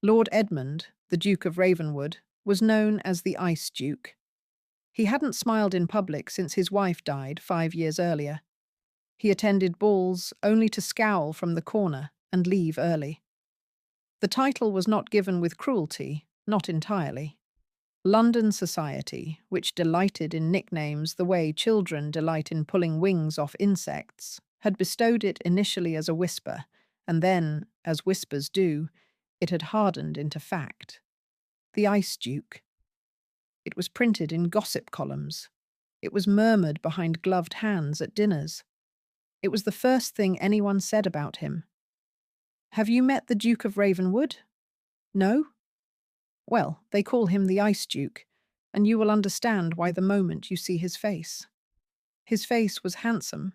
Lord Edmund, the Duke of Ravenwood, was known as the Ice Duke. He hadn't smiled in public since his wife died 5 years earlier. He attended balls only to scowl from the corner and leave early. The title was not given with cruelty, not entirely. London society, which delighted in nicknames the way children delight in pulling wings off insects, had bestowed it initially as a whisper, and then, as whispers do, it had hardened into fact. The Ice Duke. It was printed in gossip columns. It was murmured behind gloved hands at dinners. It was the first thing anyone said about him. "Have you met the Duke of Ravenwood?" "No?" "Well, they call him the Ice Duke, and you will understand why the moment you see his face." His face was handsome.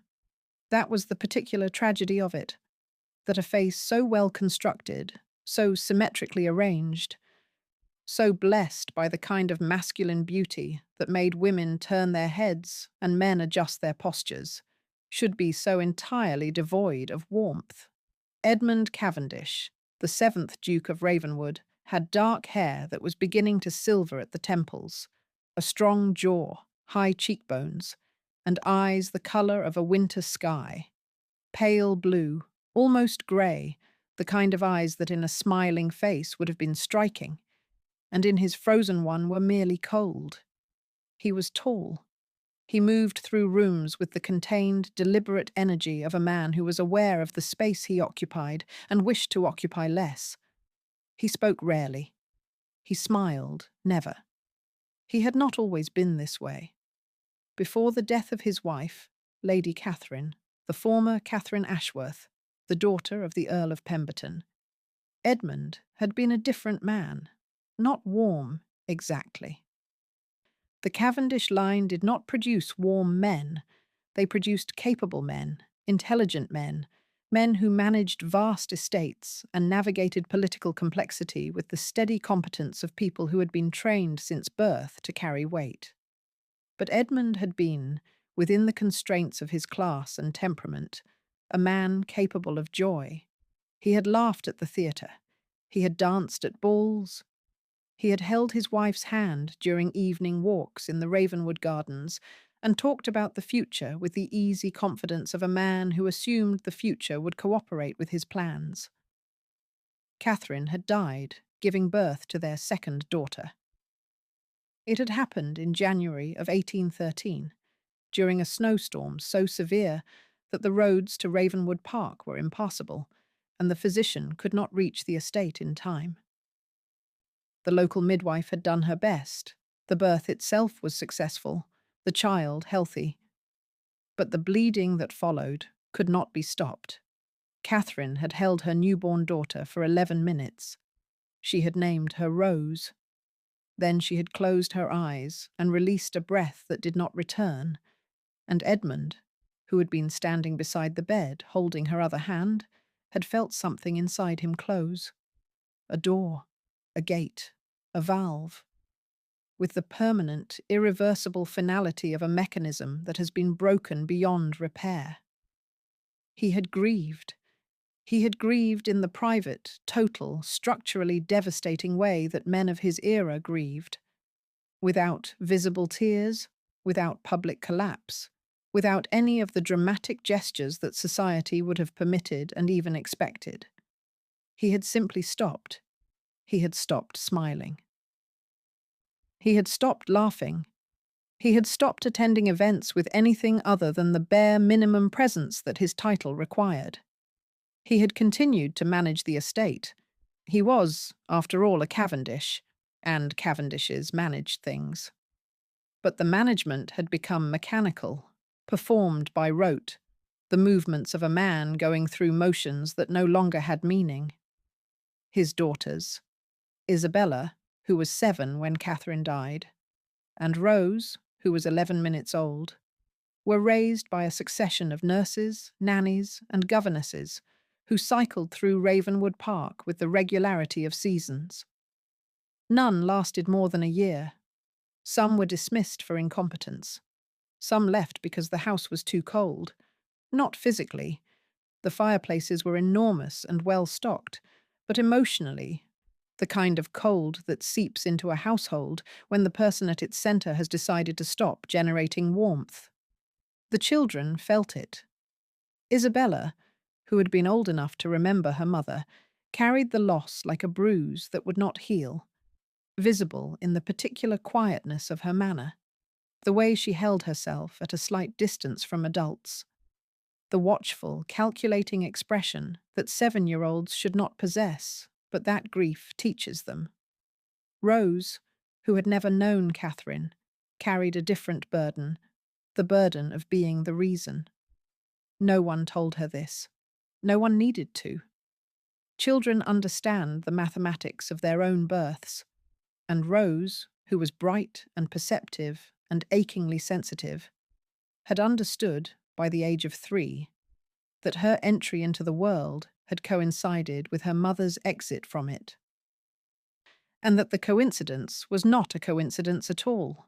That was the particular tragedy of it, that a face so well constructed, so symmetrically arranged, so blessed by the kind of masculine beauty that made women turn their heads and men adjust their postures, should be so entirely devoid of warmth. Edmund Cavendish, the seventh Duke of Ravenwood, had dark hair that was beginning to silver at the temples, a strong jaw, high cheekbones, and eyes the colour of a winter sky. Pale blue, almost grey, the kind of eyes that in a smiling face would have been striking, and in his frozen one were merely cold. He was tall. He moved through rooms with the contained, deliberate energy of a man who was aware of the space he occupied and wished to occupy less. He spoke rarely. He smiled never. He had not always been this way. Before the death of his wife, Lady Catherine, the former Catherine Ashworth, the daughter of the Earl of Pemberton, Edmund had been a different man, not warm exactly. The Cavendish line did not produce warm men. They produced capable men, intelligent men, men who managed vast estates and navigated political complexity with the steady competence of people who had been trained since birth to carry weight. But Edmund had been, within the constraints of his class and temperament, a man capable of joy. He had laughed at the theatre. He had danced at balls. He had held his wife's hand during evening walks in the Ravenwood Gardens and talked about the future with the easy confidence of a man who assumed the future would cooperate with his plans. Catherine had died, giving birth to their second daughter. It had happened in January of 1813, during a snowstorm so severe that the roads to Ravenwood Park were impassable, and the physician could not reach the estate in time. The local midwife had done her best. The birth itself was successful, the child healthy. But the bleeding that followed could not be stopped. Catherine had held her newborn daughter for 11 minutes. She had named her Rose. Then she had closed her eyes and released a breath that did not return, and Edmund, who had been standing beside the bed holding her other hand, had felt something inside him close. A door, a gate, a valve, with the permanent, irreversible finality of a mechanism that has been broken beyond repair. He had grieved. He had grieved in the private, total, structurally devastating way that men of his era grieved, without visible tears, without public collapse, without any of the dramatic gestures that society would have permitted and even expected. He had simply stopped. He had stopped smiling. He had stopped laughing. He had stopped attending events with anything other than the bare minimum presence that his title required. He had continued to manage the estate. He was, after all, a Cavendish, and Cavendishes managed things. But the management had become mechanical, performed by rote, the movements of a man going through motions that no longer had meaning. His daughters, Isabella, who was 7 when Catherine died, and Rose, who was 11 minutes old, were raised by a succession of nurses, nannies, and governesses who cycled through Ravenwood Park with the regularity of seasons. None lasted more than a year. Some were dismissed for incompetence. Some left because the house was too cold. Not physically. The fireplaces were enormous and well stocked, but emotionally, the kind of cold that seeps into a household when the person at its center has decided to stop generating warmth. The children felt it. Isabella, who had been old enough to remember her mother, carried the loss like a bruise that would not heal, visible in the particular quietness of her manner, the way she held herself at a slight distance from adults, the watchful, calculating expression that 7-year-olds should not possess, but that grief teaches them. Rose, who had never known Catherine, carried a different burden, the burden of being the reason. No one told her this. No one needed to. Children understand the mathematics of their own births, and Rose, who was bright and perceptive and achingly sensitive, had understood, by the age of 3, that her entry into the world had coincided with her mother's exit from it, and that the coincidence was not a coincidence at all.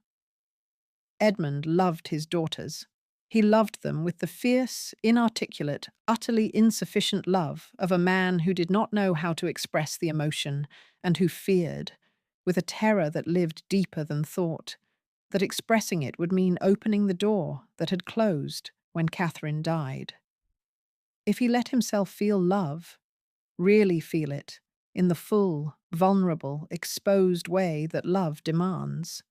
Edmund loved his daughters. He loved them with the fierce, inarticulate, utterly insufficient love of a man who did not know how to express the emotion and who feared, with a terror that lived deeper than thought, that expressing it would mean opening the door that had closed when Catherine died. If he let himself feel love, really feel it, in the full, vulnerable, exposed way that love demands,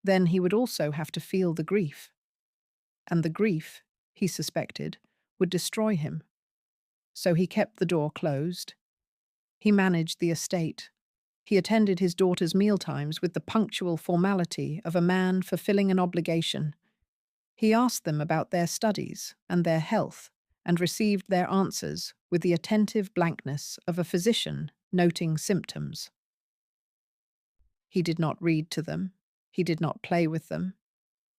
then he would also have to feel the grief. And the grief, he suspected, would destroy him. So he kept the door closed. He managed the estate. He attended his daughter's mealtimes with the punctual formality of a man fulfilling an obligation. He asked them about their studies and their health, and received their answers with the attentive blankness of a physician noting symptoms. He did not read to them. He did not play with them.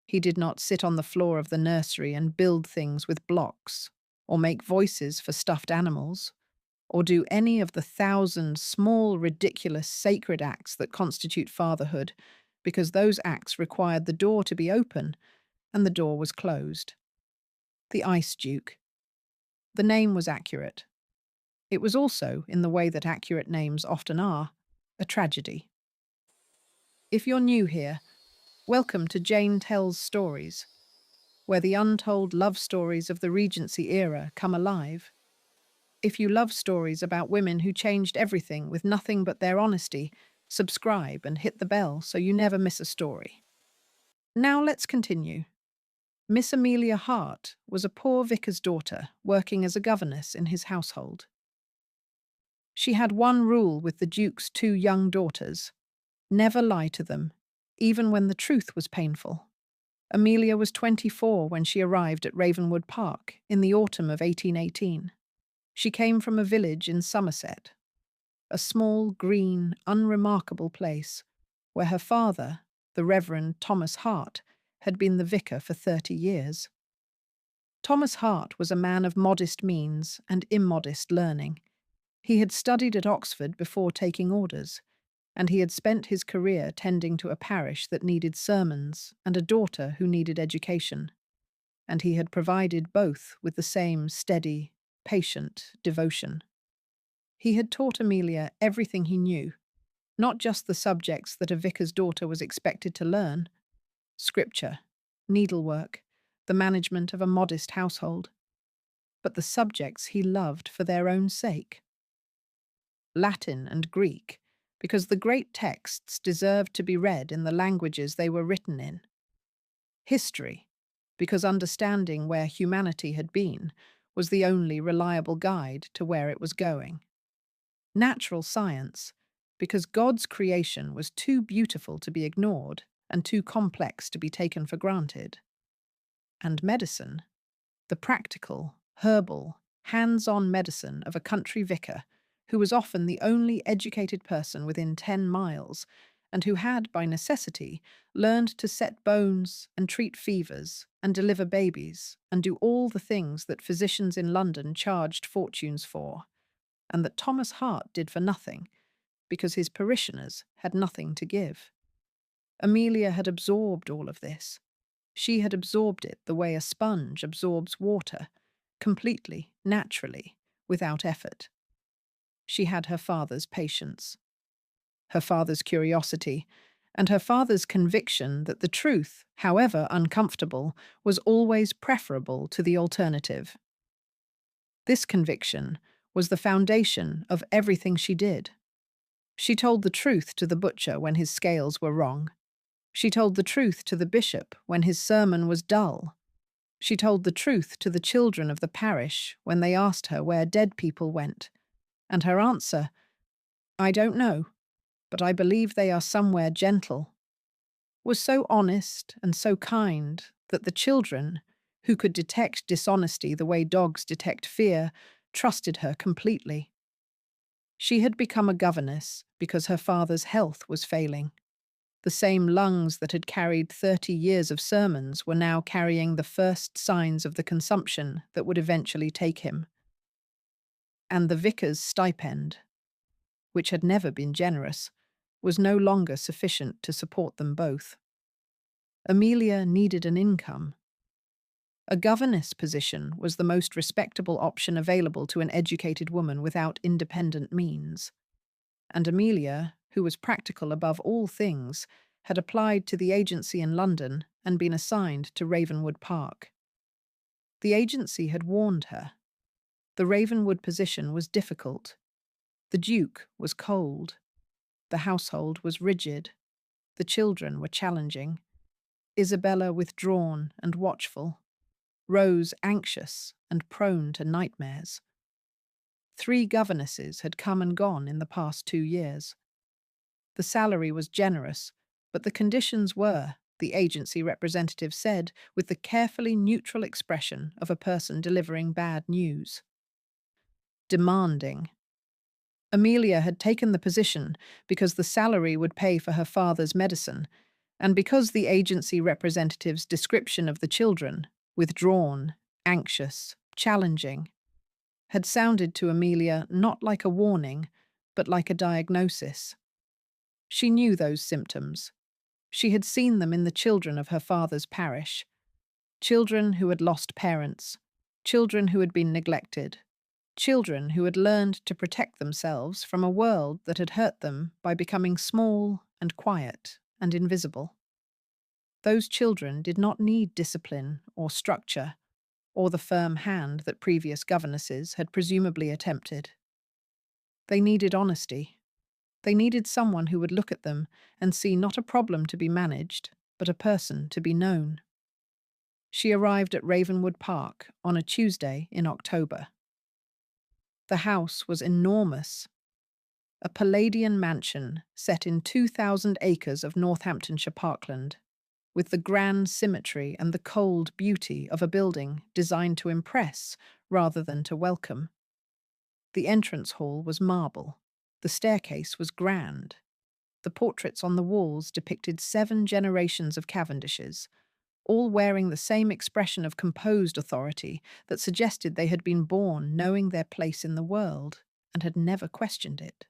He did not sit on the floor of the nursery and build things with blocks, or make voices for stuffed animals, or do any of the 1,000 small, ridiculous, sacred acts that constitute fatherhood, because those acts required the door to be open, and the door was closed. The Ice Duke. The name was accurate. It was also, in the way that accurate names often are, a tragedy. If you're new here, welcome to Jane Tells Stories, where the untold love stories of the Regency era come alive. If you love stories about women who changed everything with nothing but their honesty, subscribe and hit the bell so you never miss a story. Now let's continue. Miss Amelia Hart was a poor vicar's daughter working as a governess in his household. She had one rule with the Duke's 2 young daughters: never lie to them, even when the truth was painful. Amelia was 24 when she arrived at Ravenwood Park in the autumn of 1818. She came from a village in Somerset, a small, green, unremarkable place where her father, the Reverend Thomas Hart, had been the vicar for 30 years. Thomas Hart was a man of modest means and immodest learning. He had studied at Oxford before taking orders, and he had spent his career tending to a parish that needed sermons and a daughter who needed education. And he had provided both with the same steady, patient devotion. He had taught Amelia everything he knew, not just the subjects that a vicar's daughter was expected to learn: scripture, needlework, the management of a modest household, but the subjects he loved for their own sake. Latin and Greek, because the great texts deserved to be read in the languages they were written in. History, because understanding where humanity had been was the only reliable guide to where it was going. Natural science, because God's creation was too beautiful to be ignored and too complex to be taken for granted. And medicine, the practical, herbal, hands-on medicine of a country vicar who was often the only educated person within 10 miles and who had, by necessity, learned to set bones and treat fevers and deliver babies and do all the things that physicians in London charged fortunes for, and that Thomas Hart did for nothing, because his parishioners had nothing to give. Amelia had absorbed all of this. She had absorbed it the way a sponge absorbs water, completely, naturally, without effort. She had her father's patience. her father's curiosity, and her father's conviction that the truth, however uncomfortable, was always preferable to the alternative. This conviction was the foundation of everything she did. She told the truth to the butcher when his scales were wrong. She told the truth to the bishop when his sermon was dull. She told the truth to the children of the parish when they asked her where dead people went. And her answer, "I don't know, but I believe they are somewhere gentle," was so honest and so kind that the children, who could detect dishonesty the way dogs detect fear, trusted her completely. She had become a governess because her father's health was failing. The same lungs that had carried 30 years of sermons were now carrying the first signs of the consumption that would eventually take him. And the vicar's stipend, which had never been generous, was no longer sufficient to support them both. Amelia needed an income. A governess position was the most respectable option available to an educated woman without independent means. And Amelia, who was practical above all things, had applied to the agency in London and been assigned to Ravenwood Park. The agency had warned her. The Ravenwood position was difficult. The Duke was cold. The household was rigid. The children were challenging. Isabella withdrawn and watchful. Rose anxious and prone to nightmares. 3 governesses had come and gone in the past 2 years. The salary was generous, but the conditions were, the agency representative said, with the carefully neutral expression of a person delivering bad news. Demanding. Amelia had taken the position because the salary would pay for her father's medicine, and because the agency representative's description of the children, withdrawn, anxious, challenging, had sounded to Amelia not like a warning, but like a diagnosis. She knew those symptoms. She had seen them in the children of her father's parish. Children who had lost parents, children who had been neglected, children who had learned to protect themselves from a world that had hurt them by becoming small and quiet and invisible. Those children did not need discipline or structure or the firm hand that previous governesses had presumably attempted. They needed honesty. They needed someone who would look at them and see not a problem to be managed, but a person to be known. She arrived at Ravenwood Park on a Tuesday in October. The house was enormous. A Palladian mansion set in 2,000 acres of Northamptonshire parkland, with the grand symmetry and the cold beauty of a building designed to impress rather than to welcome. The entrance hall was marble. The staircase was grand. The portraits on the walls depicted 7 generations of Cavendishes, all wearing the same expression of composed authority that suggested they had been born knowing their place in the world and had never questioned it.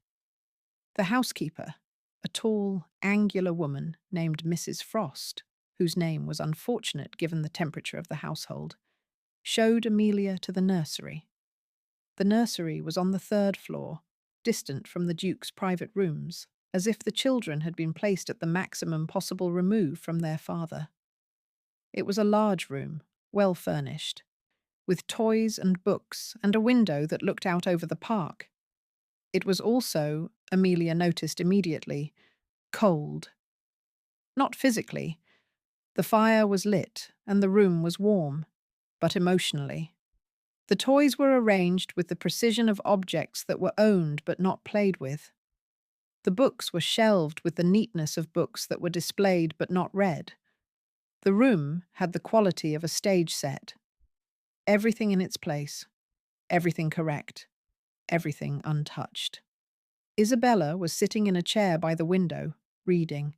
The housekeeper, a tall, angular woman named Mrs. Frost, whose name was unfortunate given the temperature of the household, showed Amelia to the nursery. The nursery was on the 3rd floor, distant from the Duke's private rooms, as if the children had been placed at the maximum possible remove from their father. It was a large room, well furnished, with toys and books and a window that looked out over the park. It was also, Amelia noticed immediately, cold. Not physically. The fire was lit and the room was warm, but emotionally. The toys were arranged with the precision of objects that were owned but not played with. The books were shelved with the neatness of books that were displayed but not read. The room had the quality of a stage set. Everything in its place, everything correct, everything untouched. Isabella was sitting in a chair by the window, reading.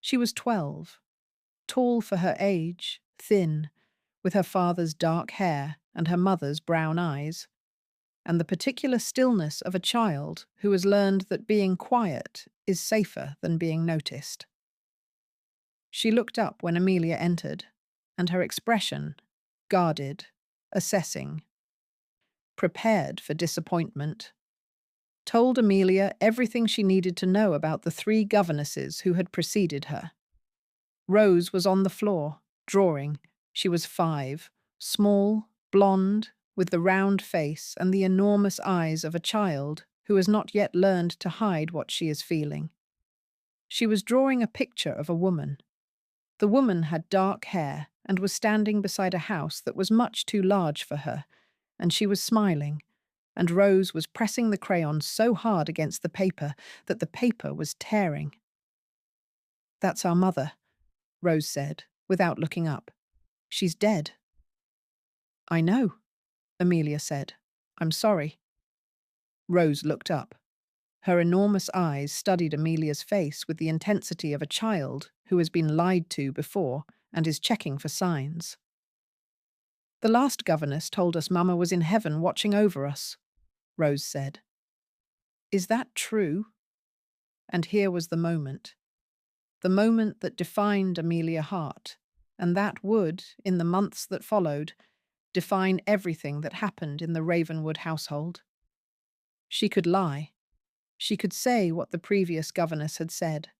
She was 12, tall for her age, thin, with her father's dark hair and her mother's brown eyes, and the particular stillness of a child who has learned that being quiet is safer than being noticed. She looked up when Amelia entered, and her expression, guarded, assessing, prepared for disappointment. told Amelia everything she needed to know about the three governesses who had preceded her. Rose was on the floor, drawing. She was 5, small, blonde, with the round face and the enormous eyes of a child who has not yet learned to hide what she is feeling. She was drawing a picture of a woman. The woman had dark hair and was standing beside a house that was much too large for her, and she was smiling, and Rose was pressing the crayon so hard against the paper that the paper was tearing. "That's our mother," Rose said, without looking up. "She's dead." "I know," Amelia said. "I'm sorry." Rose looked up. Her enormous eyes studied Amelia's face with the intensity of a child who has been lied to before and is checking for signs. "The last governess told us Mama was in heaven watching over us," Rose said. "Is that true?" And here was the moment that defined Amelia Hart, and that would, in the months that followed, define everything that happened in the Ravenwood household. She could lie. She could say what the previous governess had said,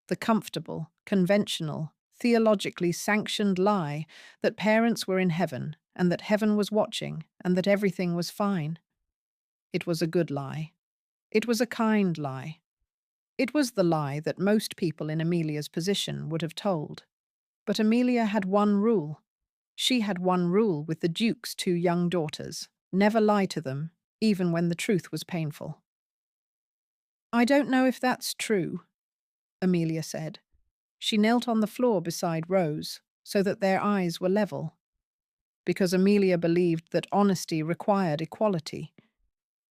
the comfortable, conventional, theologically sanctioned lie that parents were in heaven and that heaven was watching and that everything was fine. It was a good lie. It was a kind lie. It was the lie that most people in Amelia's position would have told. But Amelia had one rule. She had one rule with the Duke's 2 young daughters: never lie to them, even when the truth was painful. "I don't know if that's true," Amelia said. She knelt on the floor beside Rose, so that their eyes were level. Because Amelia believed that honesty required equality.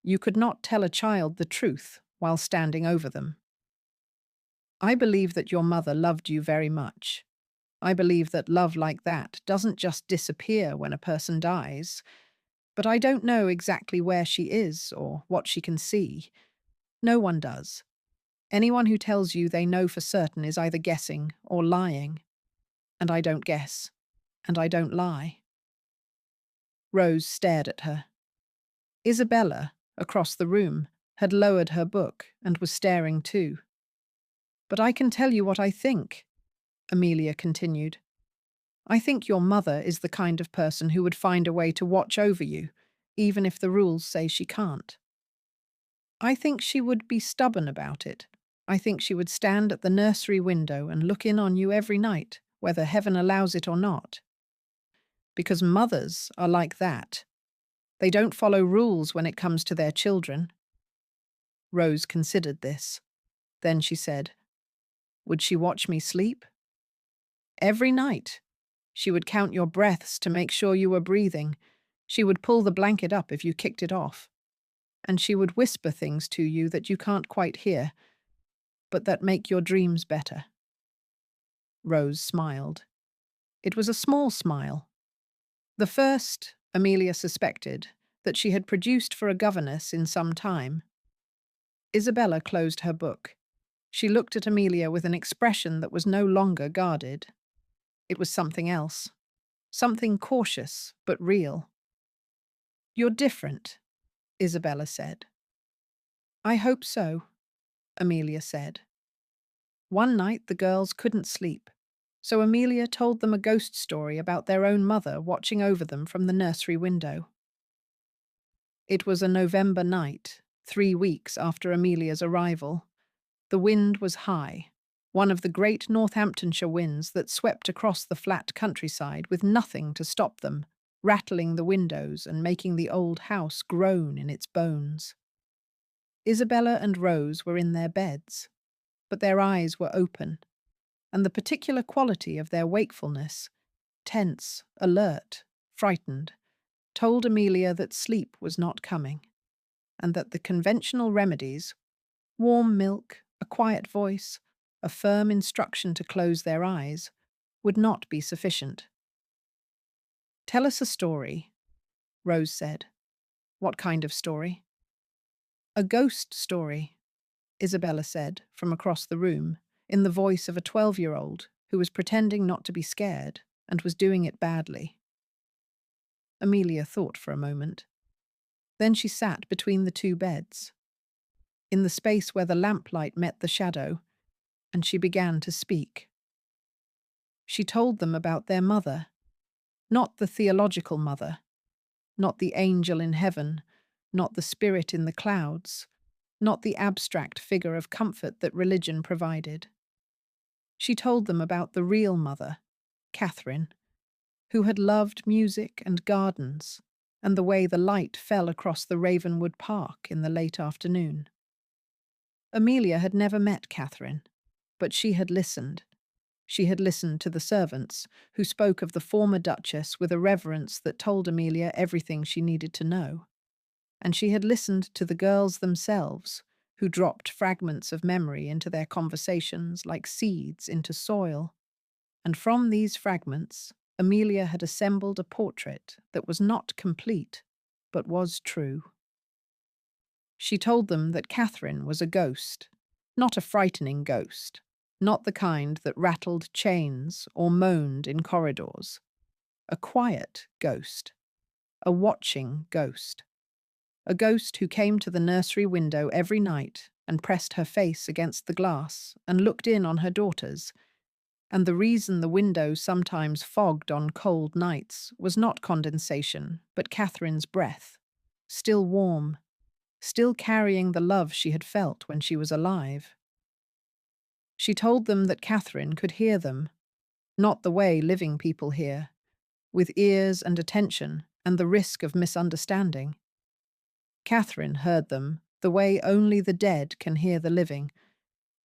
You could not tell a child the truth while standing over them. "I believe that your mother loved you very much. I believe that love like that doesn't just disappear when a person dies. But I don't know exactly where she is or what she can see. No one does. Anyone who tells you they know for certain is either guessing or lying. And I don't guess. And I don't lie." Rose stared at her. Isabella, across the room, had lowered her book and was staring too. "But I can tell you what I think," Amelia continued. "I think your mother is the kind of person who would find a way to watch over you, even if the rules say she can't. I think she would be stubborn about it. I think she would stand at the nursery window and look in on you every night, whether heaven allows it or not. Because mothers are like that. They don't follow rules when it comes to their children." Rose considered this. Then she said, "Would she watch me sleep?" "Every night. She would count your breaths to make sure you were breathing. She would pull the blanket up if you kicked it off. And she would whisper things to you that you can't quite hear, but that make your dreams better." Rose smiled. It was a small smile. The first, Amelia suspected, that she had produced for a governess in some time. Isabella closed her book. She looked at Amelia with an expression that was no longer guarded. It was something else. Something cautious, but real. "You're different," Isabella said. "I hope so," Amelia said. One night the girls couldn't sleep, so Amelia told them a ghost story about their own mother watching over them from the nursery window. It was a November night, 3 weeks after Amelia's arrival. The wind was high, one of the great Northamptonshire winds that swept across the flat countryside with nothing to stop them, rattling the windows and making the old house groan in its bones. Isabella and Rose were in their beds, but their eyes were open, and the particular quality of their wakefulness, tense, alert, frightened, told Amelia that sleep was not coming, and that the conventional remedies, warm milk, a quiet voice, a firm instruction to close their eyes, would not be sufficient. "Tell us a story," Rose said. "What kind of story?" "A ghost story," Isabella said from across the room, in the voice of a 12-year-old who was pretending not to be scared and was doing it badly. Amelia thought for a moment. Then she sat between the 2 beds. in the space where the lamplight met the shadow, and she began to speak. She told them about their mother, not the theological mother, not the angel in heaven, not the spirit in the clouds, not the abstract figure of comfort that religion provided. She told them about the real mother, Catherine, who had loved music and gardens, and the way the light fell across the Ravenwood Park in the late afternoon. Amelia had never met Catherine, but she had listened. She had listened to the servants, who spoke of the former Duchess with a reverence that told Amelia everything she needed to know. And she had listened to the girls themselves, who dropped fragments of memory into their conversations like seeds into soil. And from these fragments, Amelia had assembled a portrait that was not complete, but was true. She told them that Catherine was a ghost, not a frightening ghost, not the kind that rattled chains or moaned in corridors. A quiet ghost, a watching ghost. A ghost who came to the nursery window every night and pressed her face against the glass and looked in on her daughters. And the reason the window sometimes fogged on cold nights was not condensation, but Catherine's breath, still warm, still carrying the love she had felt when she was alive. She told them that Catherine could hear them, not the way living people hear, with ears and attention and the risk of misunderstanding. Catherine heard them the way only the dead can hear the living,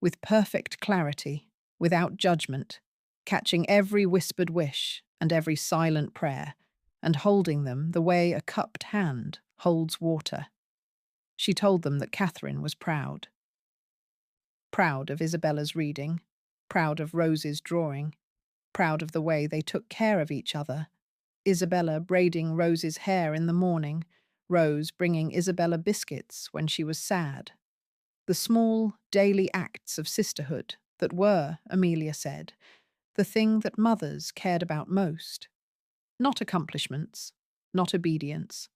with perfect clarity, without judgment, catching every whispered wish and every silent prayer, and holding them the way a cupped hand holds water. She told them that Catherine was proud. Proud of Isabella's reading, proud of Rose's drawing, proud of the way they took care of each other, Isabella braiding Rose's hair in the morning, Rose bringing Isabella biscuits when she was sad. The small, daily acts of sisterhood that were, Amelia said, the thing that mothers cared about most. Not accomplishments, not obedience,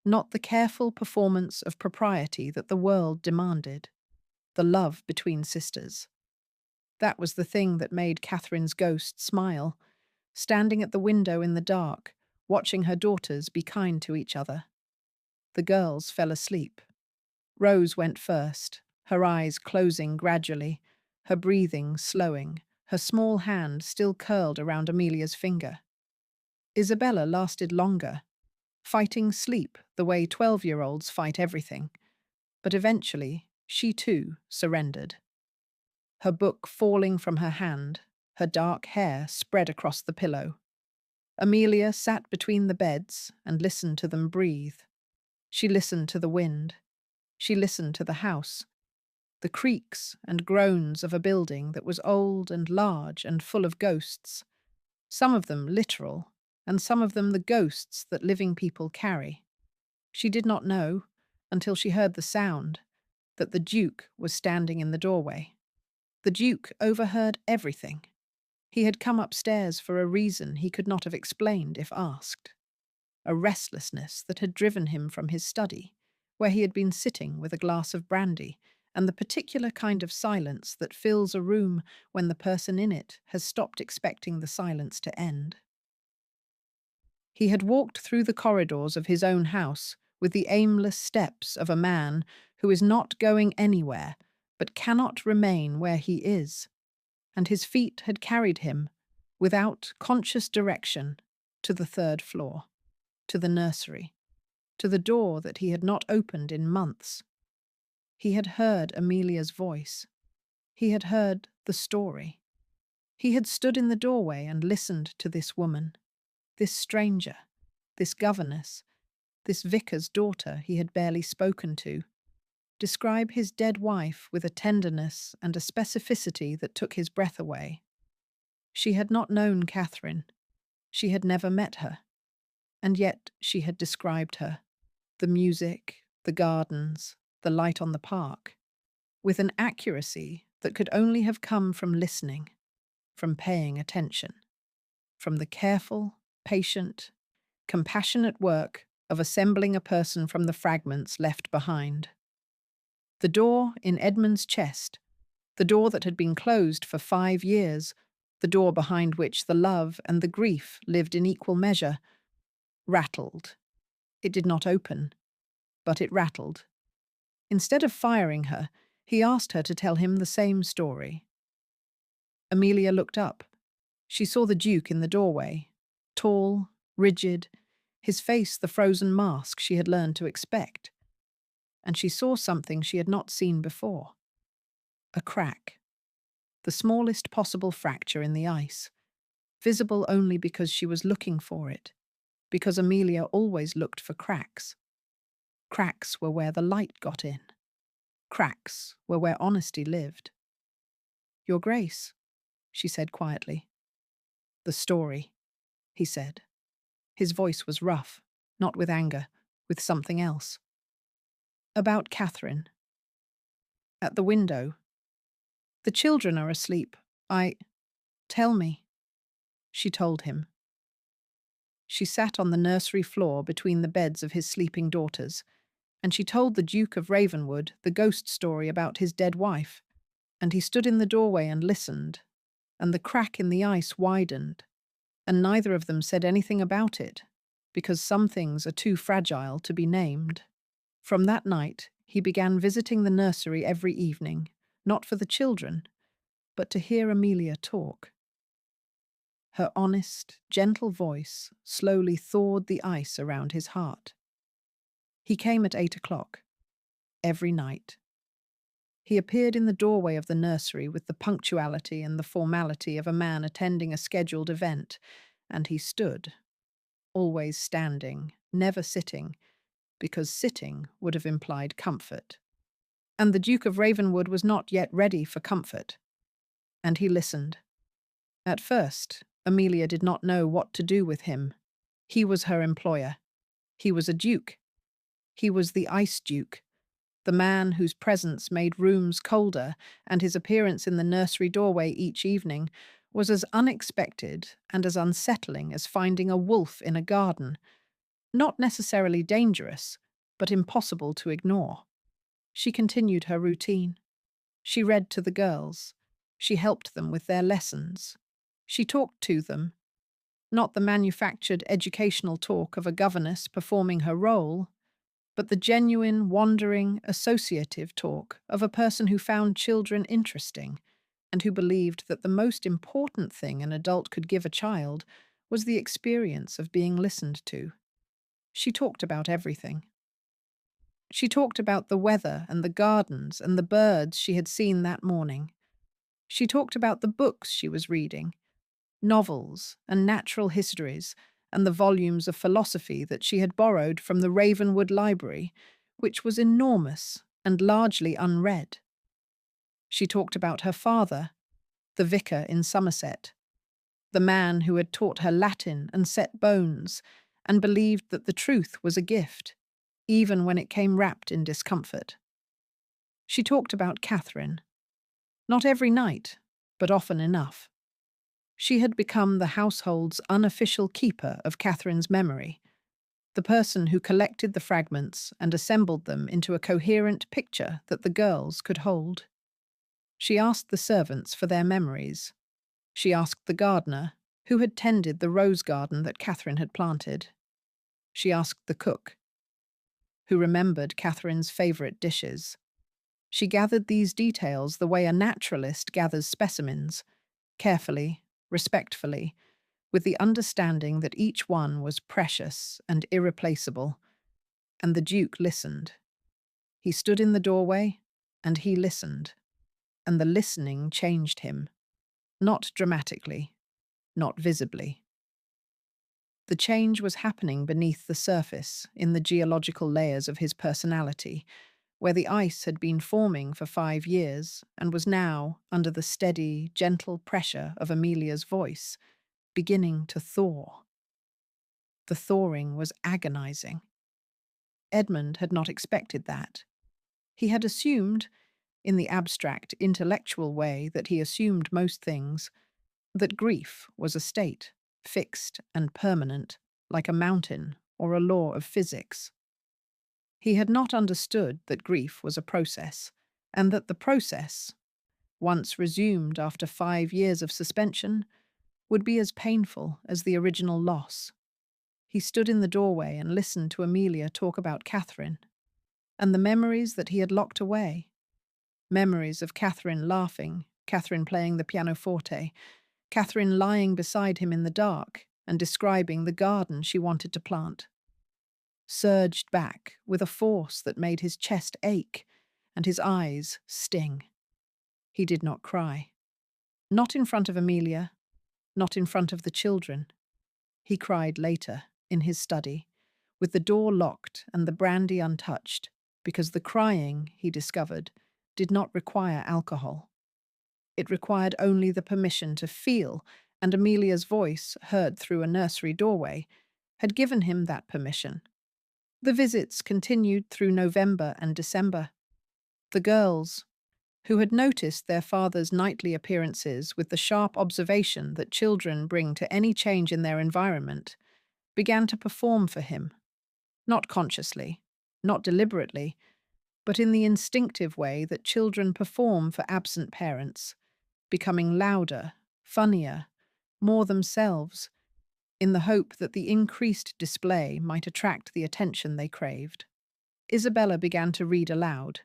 not the careful performance of propriety that the world demanded. The love between sisters. That was the thing that made Catherine's ghost smile, standing at the window in the dark, watching her daughters be kind to each other. The girls fell asleep. Rose went first, her eyes closing gradually, her breathing slowing, her small hand still curled around Amelia's finger. Isabella lasted longer, fighting sleep the way 12-year-olds fight everything, but eventually she too surrendered. Her book falling from her hand, her dark hair spread across the pillow. Amelia sat between the beds and listened to them breathe. She listened to the wind. She listened to the house, the creaks and groans of a building that was old and large and full of ghosts, some of them literal, and some of them the ghosts that living people carry. She did not know, until she heard the sound, that the Duke was standing in the doorway. The Duke overheard everything. He had come upstairs for a reason he could not have explained if asked. A restlessness that had driven him from his study, where he had been sitting with a glass of brandy, and the particular kind of silence that fills a room when the person in it has stopped expecting the silence to end. He had walked through the corridors of his own house with the aimless steps of a man who is not going anywhere, but cannot remain where he is, and his feet had carried him, without conscious direction, to the 3rd floor, to the nursery, to the door that he had not opened in months. He had heard Amelia's voice. He had heard the story. He had stood in the doorway and listened to this woman, this stranger, this governess, this vicar's daughter he had barely spoken to, describe his dead wife with a tenderness and a specificity that took his breath away. She had not known Catherine. She had never met her. And yet she had described her, the music, the gardens, the light on the park, with an accuracy that could only have come from listening, from paying attention, from the careful, patient, compassionate work of assembling a person from the fragments left behind. The door in Edmund's chest, the door that had been closed for 5 years, the door behind which the love and the grief lived in equal measure, rattled. It did not open, but it rattled. Instead of firing her, he asked her to tell him the same story. Amelia looked up. She saw the Duke in the doorway, tall, rigid, his face the frozen mask she had learned to expect. And she saw something she had not seen before. A crack. The smallest possible fracture in the ice, visible only because she was looking for it, because Amelia always looked for cracks. Cracks were where the light got in. Cracks were where honesty lived. "Your Grace," she said quietly. "The story," he said. His voice was rough, not with anger, with something else. "About Catherine. At the window. The children are asleep. Tell me." She told him. She sat on the nursery floor between the beds of his sleeping daughters, and she told the Duke of Ravenwood the ghost story about his dead wife, and he stood in the doorway and listened, and the crack in the ice widened, and neither of them said anything about it, because some things are too fragile to be named. From that night, he began visiting the nursery every evening, not for the children, but to hear Amelia talk. Her honest, gentle voice slowly thawed the ice around his heart. He came at 8 o'clock, every night. He appeared in the doorway of the nursery with the punctuality and the formality of a man attending a scheduled event, and he stood, always standing, never sitting, because sitting would have implied comfort. And the Duke of Ravenwood was not yet ready for comfort. And he listened. At first, Amelia did not know what to do with him. He was her employer. He was a duke. He was the Ice Duke, the man whose presence made rooms colder, and his appearance in the nursery doorway each evening was as unexpected and as unsettling as finding a wolf in a garden, not necessarily dangerous, but impossible to ignore. She continued her routine. She read to the girls. She helped them with their lessons. She talked to them, not the manufactured educational talk of a governess performing her role, but the genuine, wandering, associative talk of a person who found children interesting and who believed that the most important thing an adult could give a child was the experience of being listened to. She talked about everything. She talked about the weather and the gardens and the birds she had seen that morning. She talked about the books she was reading, novels and natural histories, and the volumes of philosophy that she had borrowed from the Ravenwood Library, which was enormous and largely unread. She talked about her father, the vicar in Somerset, the man who had taught her Latin and set bones, and believed that the truth was a gift, even when it came wrapped in discomfort. She talked about Catherine. Not every night, but often enough. She had become the household's unofficial keeper of Catherine's memory, the person who collected the fragments and assembled them into a coherent picture that the girls could hold. She asked the servants for their memories. She asked the gardener, who had tended the rose garden that Catherine had planted. She asked the cook, who remembered Catherine's favourite dishes. She gathered these details the way a naturalist gathers specimens, carefully, respectfully, with the understanding that each one was precious and irreplaceable. And the Duke listened. He stood in the doorway, and he listened. And the listening changed him. Not dramatically, not visibly. The change was happening beneath the surface, in the geological layers of his personality, where the ice had been forming for 5 years and was now, under the steady, gentle pressure of Amelia's voice, beginning to thaw. The thawing was agonizing. Edmund had not expected that. He had assumed, in the abstract, intellectual way that he assumed most things, that grief was a state, fixed and permanent, like a mountain or a law of physics. He had not understood that grief was a process, and that the process, once resumed after 5 years of suspension, would be as painful as the original loss. He stood in the doorway and listened to Amelia talk about Catherine, and the memories that he had locked away. Memories of Catherine laughing, Catherine playing the pianoforte, Catherine lying beside him in the dark and describing the garden she wanted to plant, surged back with a force that made his chest ache and his eyes sting. He did not cry. Not in front of Amelia, not in front of the children. He cried later, in his study, with the door locked and the brandy untouched, because the crying, he discovered, did not require alcohol. It required only the permission to feel, and Amelia's voice, heard through a nursery doorway, had given him that permission. The visits continued through November and December. The girls, who had noticed their father's nightly appearances with the sharp observation that children bring to any change in their environment, began to perform for him, not consciously, not deliberately, but in the instinctive way that children perform for absent parents, becoming louder, funnier, more themselves, in the hope that the increased display might attract the attention they craved. Isabella began to read aloud,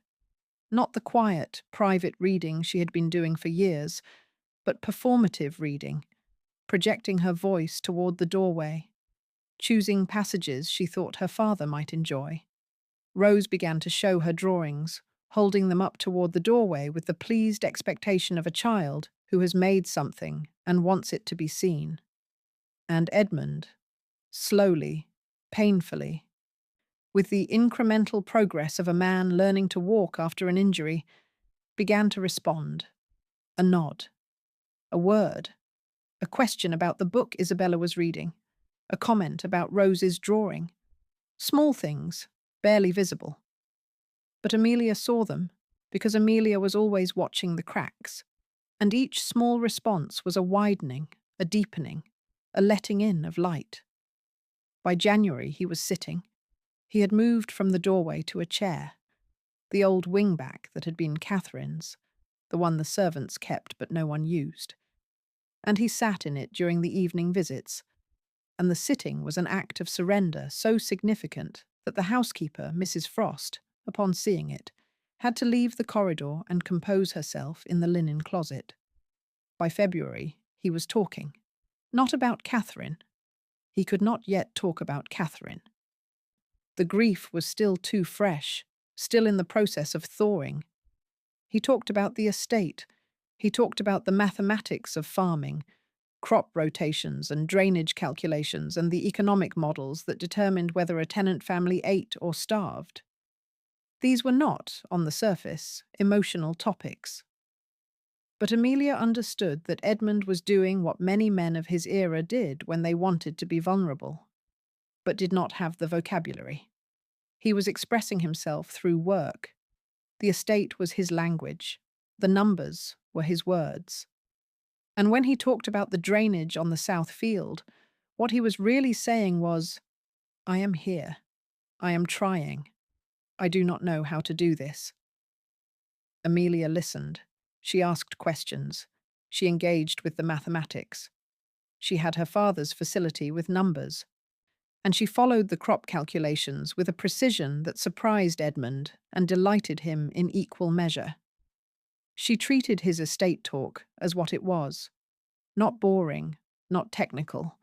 not the quiet, private reading she had been doing for years, but performative reading, projecting her voice toward the doorway, choosing passages she thought her father might enjoy. Rose began to show her drawings, holding them up toward the doorway with the pleased expectation of a child who has made something and wants it to be seen. And Edmund, slowly, painfully, with the incremental progress of a man learning to walk after an injury, began to respond. A nod, a word, a question about the book Isabella was reading, a comment about Rose's drawing. Small things, barely visible. But Amelia saw them, because Amelia was always watching the cracks, and each small response was a widening, a deepening, a letting in of light. By January he was sitting. He had moved from the doorway to a chair, the old wingback that had been Catherine's, the one the servants kept but no one used. And he sat in it during the evening visits, and the sitting was an act of surrender so significant that the housekeeper, Mrs. Frost, upon seeing it, had to leave the corridor and compose herself in the linen closet. By February, he was talking. Not about Catherine. He could not yet talk about Catherine. The grief was still too fresh, still in the process of thawing. He talked about the estate. He talked about the mathematics of farming, crop rotations and drainage calculations and the economic models that determined whether a tenant family ate or starved. These were not, on the surface, emotional topics. But Amelia understood that Edmund was doing what many men of his era did when they wanted to be vulnerable, but did not have the vocabulary. He was expressing himself through work. The estate was his language. The numbers were his words. And when he talked about the drainage on the south field, what he was really saying was, I am here. I am trying. I do not know how to do this. Amelia listened. She asked questions. She engaged with the mathematics. She had her father's facility with numbers. And she followed the crop calculations with a precision that surprised Edmund and delighted him in equal measure. She treated his estate talk as what it was, not boring, not technical,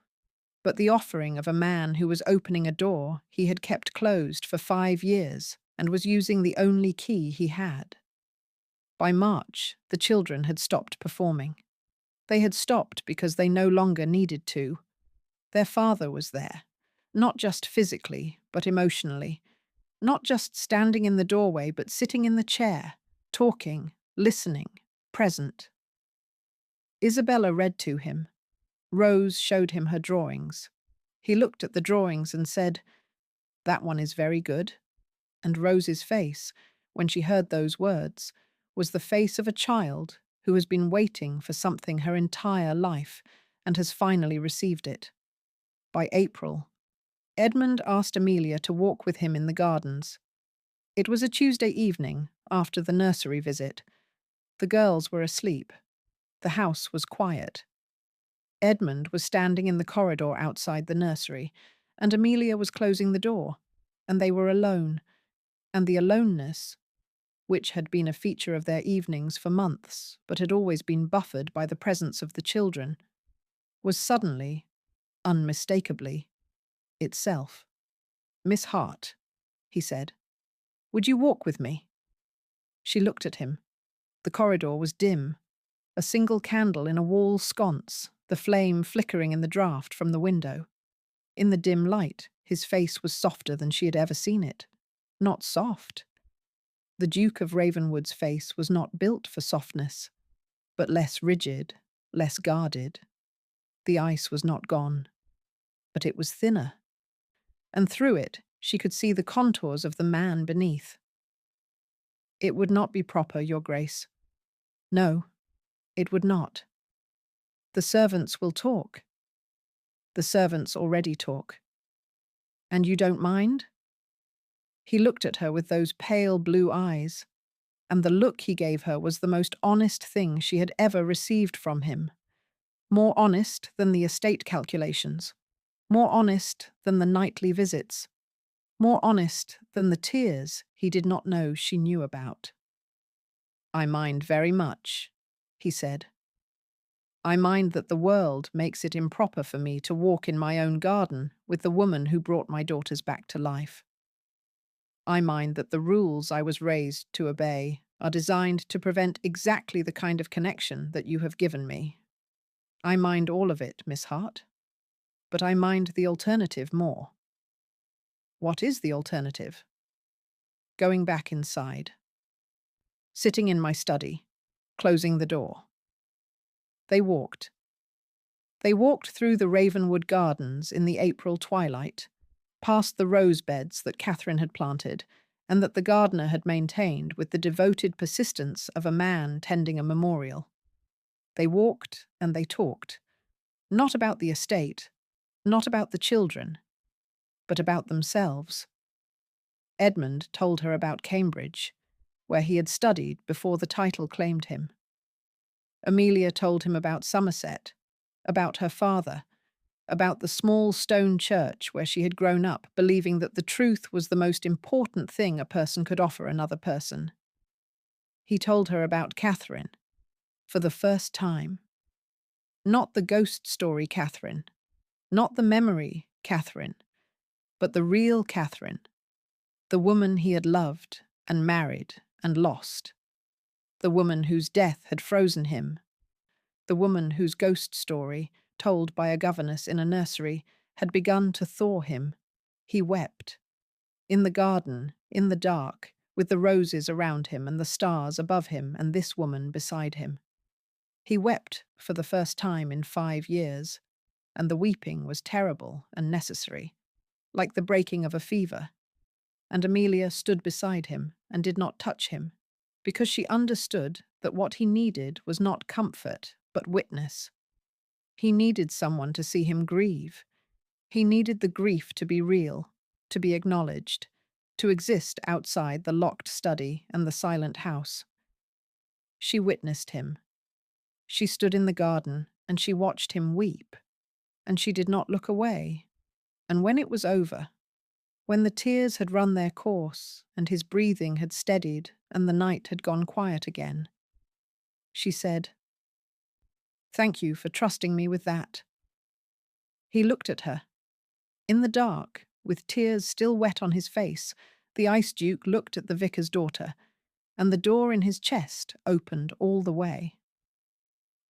but the offering of a man who was opening a door he had kept closed for 5 years and was using the only key he had. By March, the children had stopped performing. They had stopped because they no longer needed to. Their father was there, not just physically, but emotionally, not just standing in the doorway, but sitting in the chair, talking, listening, present. Isabella read to him. Rose showed him her drawings. He looked at the drawings and said, "That one is very good." And Rose's face, when she heard those words, was the face of a child who has been waiting for something her entire life and has finally received it. By April, Edmund asked Amelia to walk with him in the gardens. It was a Tuesday evening, after the nursery visit. The girls were asleep. The house was quiet. Edmund was standing in the corridor outside the nursery, and Amelia was closing the door, and they were alone, and the aloneness, which had been a feature of their evenings for months, but had always been buffered by the presence of the children, was suddenly, unmistakably, itself. "Miss Hart," he said, "would you walk with me?" She looked at him. The corridor was dim, a single candle in a wall sconce, the flame flickering in the draught from the window. In the dim light, his face was softer than she had ever seen it. Not soft. The Duke of Ravenwood's face was not built for softness, but less rigid, less guarded. The ice was not gone, but it was thinner, and through it she could see the contours of the man beneath. "It would not be proper, Your Grace." "No, it would not. The servants will talk." "The servants already talk." "And you don't mind?" He looked at her with those pale blue eyes, and the look he gave her was the most honest thing she had ever received from him. More honest than the estate calculations, more honest than the nightly visits, more honest than the tears he did not know she knew about. "I mind very much," he said. "I mind that the world makes it improper for me to walk in my own garden with the woman who brought my daughters back to life. I mind that the rules I was raised to obey are designed to prevent exactly the kind of connection that you have given me. I mind all of it, Miss Hart. But I mind the alternative more." "What is the alternative?" "Going back inside. Sitting in my study, closing the door." They walked. They walked through the Ravenwood gardens in the April twilight, past the rose beds that Catherine had planted and that the gardener had maintained with the devoted persistence of a man tending a memorial. They walked and they talked, not about the estate, not about the children, but about themselves. Edmund told her about Cambridge, where he had studied before the title claimed him. Amelia told him about Somerset, about her father, about the small stone church where she had grown up, believing that the truth was the most important thing a person could offer another person. He told her about Catherine, for the first time. Not the ghost story Catherine, not the memory Catherine, but the real Catherine, the woman he had loved and married and lost, the woman whose death had frozen him, the woman whose ghost story, told by a governess in a nursery, had begun to thaw him. He wept. In the garden, in the dark, with the roses around him and the stars above him and this woman beside him. He wept for the first time in 5 years, and the weeping was terrible and necessary, like the breaking of a fever. And Amelia stood beside him and did not touch him, because she understood that what he needed was not comfort, but witness. He needed someone to see him grieve. He needed the grief to be real, to be acknowledged, to exist outside the locked study and the silent house. She witnessed him. She stood in the garden and she watched him weep, and she did not look away. And when it was over, when the tears had run their course and his breathing had steadied and the night had gone quiet again, she said, "Thank you for trusting me with that." He looked at her. In the dark, with tears still wet on his face, the Ice Duke looked at the vicar's daughter, and the door in his chest opened all the way.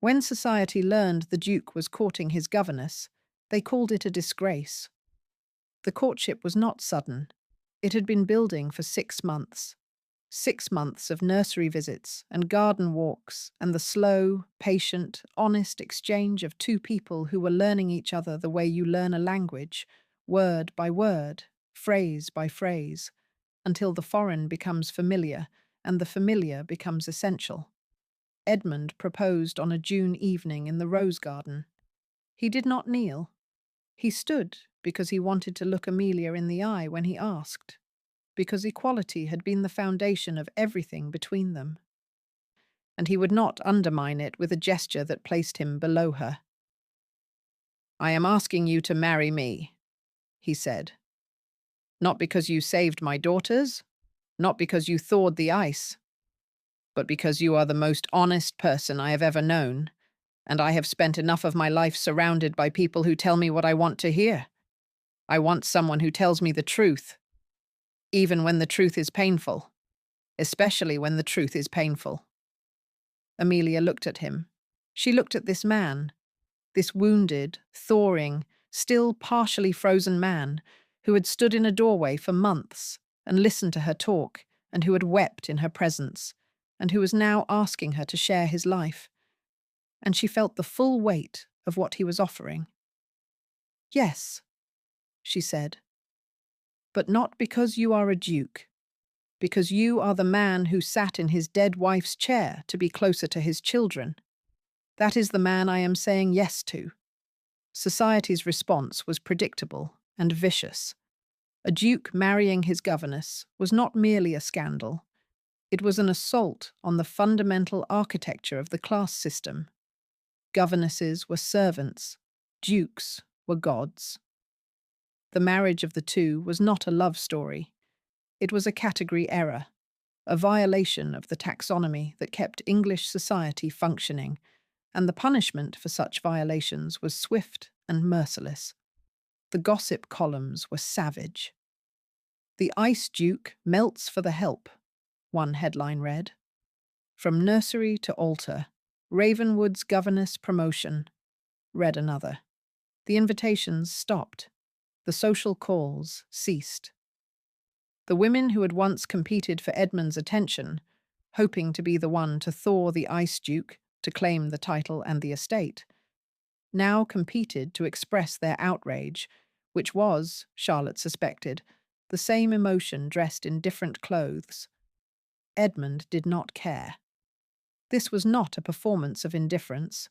When society learned the Duke was courting his governess, they called it a disgrace. The courtship was not sudden. It had been building for 6 months. 6 months of nursery visits and garden walks and the slow, patient, honest exchange of two people who were learning each other the way you learn a language, word by word, phrase by phrase, until the foreign becomes familiar and the familiar becomes essential. Edmund proposed on a June evening in the rose garden. He did not kneel. He stood because he wanted to look Amelia in the eye when he asked. because equality had been the foundation of everything between them, and he would not undermine it with a gesture that placed him below her. "I am asking you to marry me," he said. "Not because you saved my daughters, not because you thawed the ice, but because you are the most honest person I have ever known, and I have spent enough of my life surrounded by people who tell me what I want to hear. I want someone who tells me the truth, even when the truth is painful, especially when the truth is painful." Amelia looked at him. She looked at this man, this wounded, thawing, still partially frozen man who had stood in a doorway for months and listened to her talk and who had wept in her presence and who was now asking her to share his life. And she felt the full weight of what he was offering. "Yes," she said, "but not because you are a duke, because you are the man who sat in his dead wife's chair to be closer to his children. That is the man I am saying yes to." Society's response was predictable and vicious. A duke marrying his governess was not merely a scandal. It was an assault on the fundamental architecture of the class system. Governesses were servants, dukes were gods. The marriage of the two was not a love story. It was a category error, a violation of the taxonomy that kept English society functioning, and the punishment for such violations was swift and merciless. The gossip columns were savage. "The Ice Duke melts for the help," one headline read. "From nursery to altar, Ravenwood's governess promotion," read another. The invitations stopped. The social calls ceased. The women who had once competed for Edmund's attention, hoping to be the one to thaw the Ice Duke, to claim the title and the estate, now competed to express their outrage, which was, Charlotte suspected, the same emotion dressed in different clothes. Edmund did not care. This was not a performance of indifference.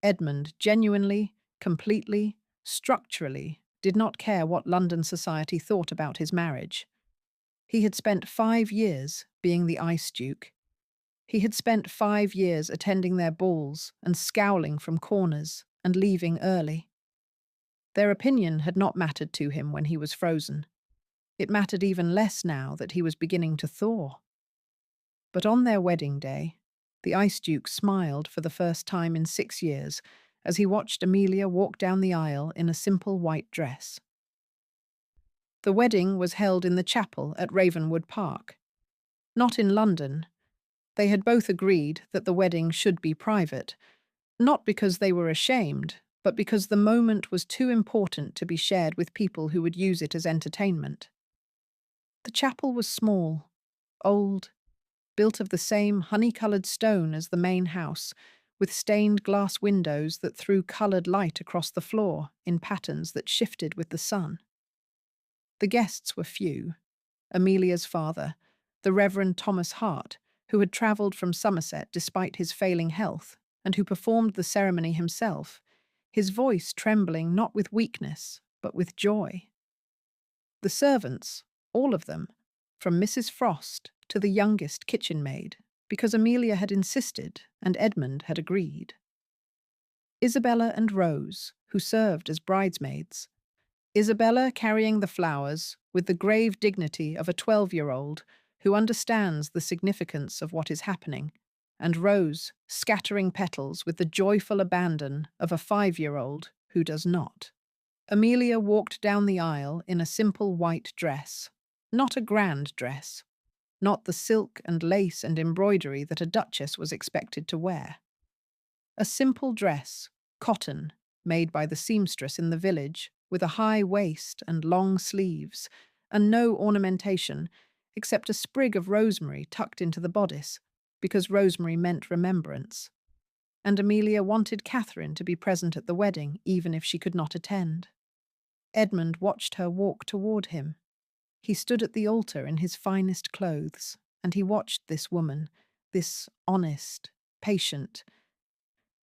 Edmund genuinely, completely, structurally did not care what London society thought about his marriage. He had spent 5 years being the Ice Duke. He had spent 5 years attending their balls and scowling from corners and leaving early. Their opinion had not mattered to him when he was frozen. It mattered even less now that he was beginning to thaw. But on their wedding day, the Ice Duke smiled for the first time in 6 years as he watched Amelia walk down the aisle in a simple white dress. The wedding was held in the chapel at Ravenwood Park. Not in London. They had both agreed that the wedding should be private, not because they were ashamed, but because the moment was too important to be shared with people who would use it as entertainment. The chapel was small, old, built of the same honey-coloured stone as the main house, with stained glass windows that threw coloured light across the floor in patterns that shifted with the sun. The guests were few. Amelia's father, the Reverend Thomas Hart, who had travelled from Somerset despite his failing health, and who performed the ceremony himself, his voice trembling not with weakness, but with joy. The servants, all of them, from Mrs. Frost to the youngest kitchen maid, because Amelia had insisted and Edmund had agreed. Isabella and Rose, who served as bridesmaids. Isabella carrying the flowers with the grave dignity of a 12-year-old who understands the significance of what is happening, and Rose scattering petals with the joyful abandon of a 5-year-old who does not. Amelia walked down the aisle in a simple white dress, not a grand dress, not the silk and lace and embroidery that a duchess was expected to wear. A simple dress, cotton, made by the seamstress in the village, with a high waist and long sleeves, and no ornamentation except a sprig of rosemary tucked into the bodice, because rosemary meant remembrance. And Amelia wanted Catherine to be present at the wedding, even if she could not attend. Edmund watched her walk toward him. He stood at the altar in his finest clothes, and he watched this woman, this honest, patient,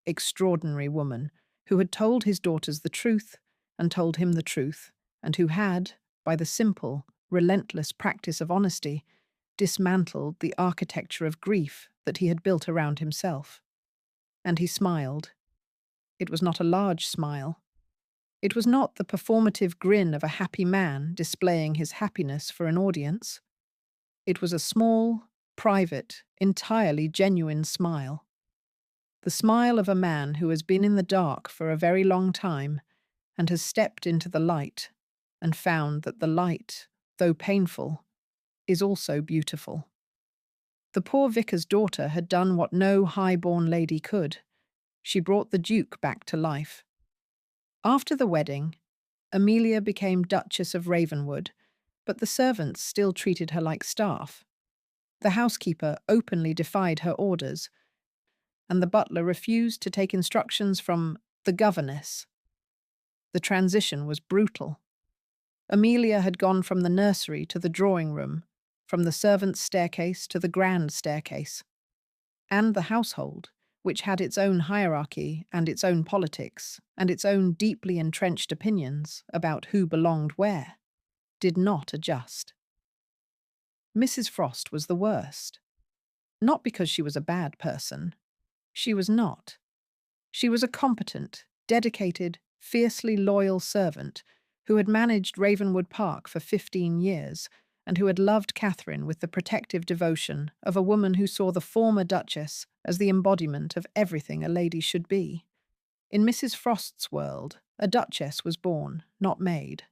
extraordinary woman, who had told his daughters the truth, and told him the truth, and who had, by the simple, relentless practice of honesty, dismantled the architecture of grief that he had built around himself. And he smiled. It was not a large smile. It was not the performative grin of a happy man displaying his happiness for an audience. It was a small, private, entirely genuine smile. The smile of a man who has been in the dark for a very long time and has stepped into the light and found that the light, though painful, is also beautiful. The poor vicar's daughter had done what no high-born lady could. She brought the Duke back to life. After the wedding, Amelia became Duchess of Ravenwood, but the servants still treated her like staff. The housekeeper openly defied her orders, and the butler refused to take instructions from the Governess. The transition was brutal. Amelia had gone from the nursery to the drawing room, from the servants' staircase to the grand staircase. And the household, which had its own hierarchy and its own politics and its own deeply entrenched opinions about who belonged where, did not adjust. Mrs. Frost was the worst. Not because she was a bad person. She was not. She was a competent, dedicated, fiercely loyal servant who had managed Ravenwood Park for 15 years and who had loved Catherine with the protective devotion of a woman who saw the former Duchess as the embodiment of everything a lady should be. In Mrs. Frost's world, a Duchess was born, not made.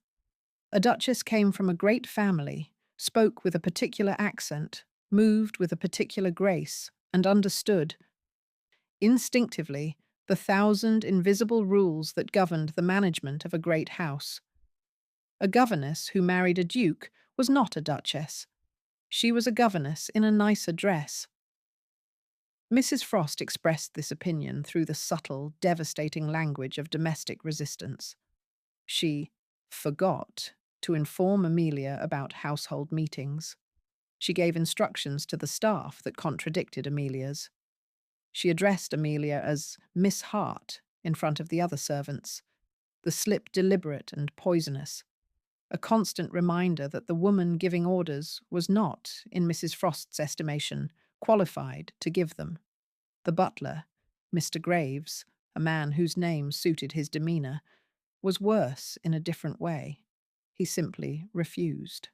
A Duchess came from a great family, spoke with a particular accent, moved with a particular grace, and understood, instinctively, the 1,000 invisible rules that governed the management of a great house. A governess who married a duke was not a duchess. She was a governess in a nicer dress. Mrs. Frost expressed this opinion through the subtle, devastating language of domestic resistance. She forgot to inform Amelia about household meetings. She gave instructions to the staff that contradicted Amelia's. She addressed Amelia as Miss Hart in front of the other servants, the slip deliberate and poisonous, a constant reminder that the woman giving orders was not, in Mrs. Frost's estimation, qualified to give them. The butler, Mr. Graves, a man whose name suited his demeanour, was worse in a different way. He simply refused.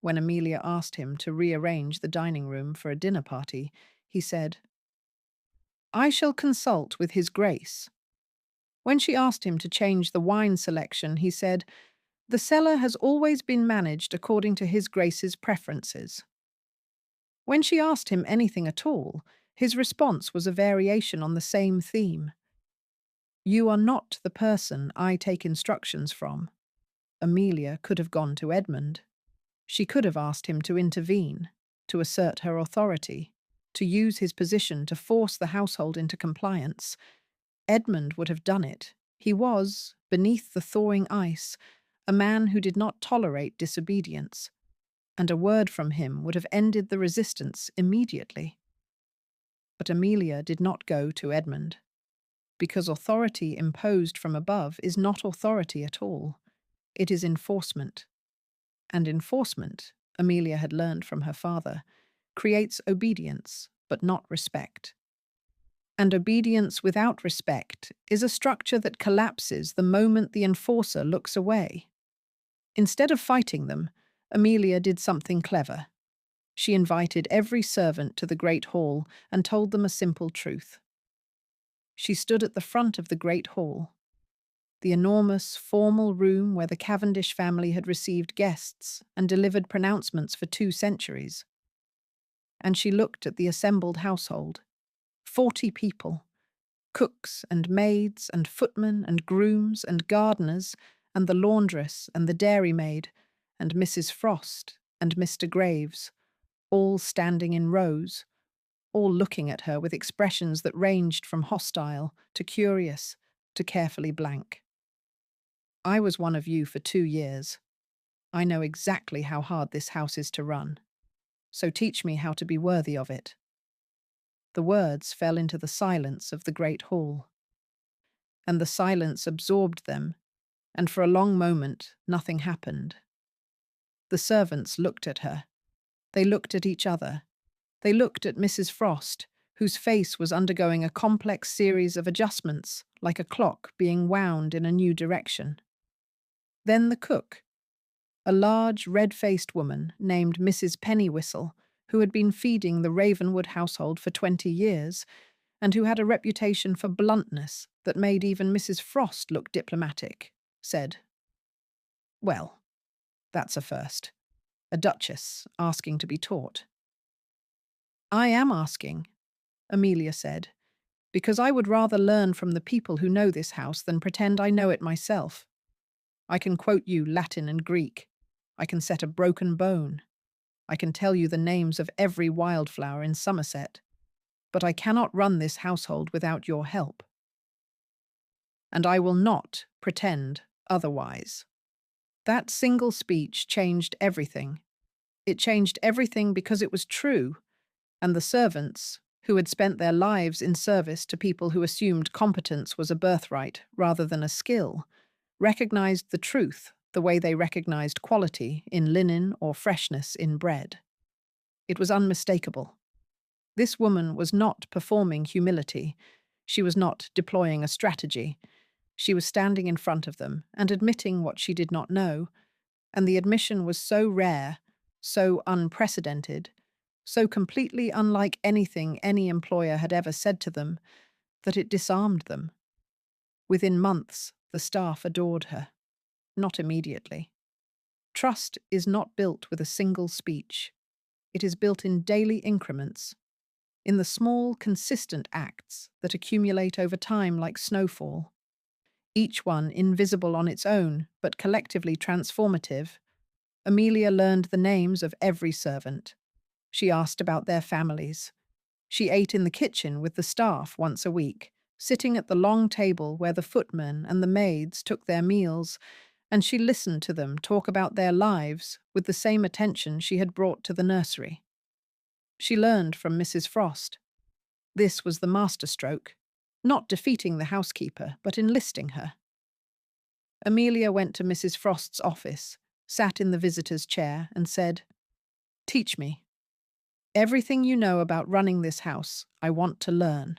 When Amelia asked him to rearrange the dining room for a dinner party, he said, "I shall consult with His Grace." When she asked him to change the wine selection, he said, "The cellar has always been managed according to His Grace's preferences." When she asked him anything at all, his response was a variation on the same theme. "You are not the person I take instructions from." Amelia could have gone to Edmund. She could have asked him to intervene, to assert her authority, to use his position to force the household into compliance. Edmund would have done it. He was, beneath the thawing ice, a man who did not tolerate disobedience, and a word from him would have ended the resistance immediately. But Amelia did not go to Edmund, because authority imposed from above is not authority at all. It is enforcement. And enforcement, Amelia had learned from her father, creates obedience, but not respect. And obedience without respect is a structure that collapses the moment the enforcer looks away. Instead of fighting them, Amelia did something clever. She invited every servant to the great hall and told them a simple truth. She stood at the front of the great hall, the enormous, formal room where the Cavendish family had received guests and delivered pronouncements for 2 centuries. And she looked at the assembled household, 40 people, cooks and maids and footmen and grooms and gardeners and the laundress and the dairymaid and Mrs. Frost and Mr. Graves, all standing in rows, all looking at her with expressions that ranged from hostile to curious to carefully blank. "I was one of you for 2 years. I know exactly how hard this house is to run. So teach me how to be worthy of it." The words fell into the silence of the great hall. And the silence absorbed them, and for a long moment nothing happened. The servants looked at her. They looked at each other. They looked at Mrs. Frost, whose face was undergoing a complex series of adjustments, like a clock being wound in a new direction. Then the cook, a large, red-faced woman named Mrs. Pennywhistle, who had been feeding the Ravenwood household for 20 years, and who had a reputation for bluntness that made even Mrs. Frost look diplomatic, said, "Well, that's a first. A duchess asking to be taught." "I am asking," Amelia said, "because I would rather learn from the people who know this house than pretend I know it myself. I can quote you Latin and Greek. I can set a broken bone. I can tell you the names of every wildflower in Somerset. But I cannot run this household without your help. And I will not pretend otherwise." That single speech changed everything. It changed everything because it was true, and the servants, who had spent their lives in service to people who assumed competence was a birthright rather than a skill, recognized the truth the way they recognized quality in linen or freshness in bread. It was unmistakable. This woman was not performing humility. She was not deploying a strategy. She was standing in front of them and admitting what she did not know, and the admission was so rare, so unprecedented, so completely unlike anything any employer had ever said to them, that it disarmed them. Within months, the staff adored her. Not immediately. Trust is not built with a single speech. It is built in daily increments, in the small, consistent acts that accumulate over time like snowfall. Each one invisible on its own, but collectively transformative. Amelia learned the names of every servant. She asked about their families. She ate in the kitchen with the staff once a week, sitting at the long table where the footmen and the maids took their meals, and she listened to them talk about their lives with the same attention she had brought to the nursery. She learned from Mrs. Frost. This was the masterstroke, not defeating the housekeeper, but enlisting her. Amelia went to Mrs. Frost's office, sat in the visitor's chair, and said, "Teach me. Everything you know about running this house, I want to learn."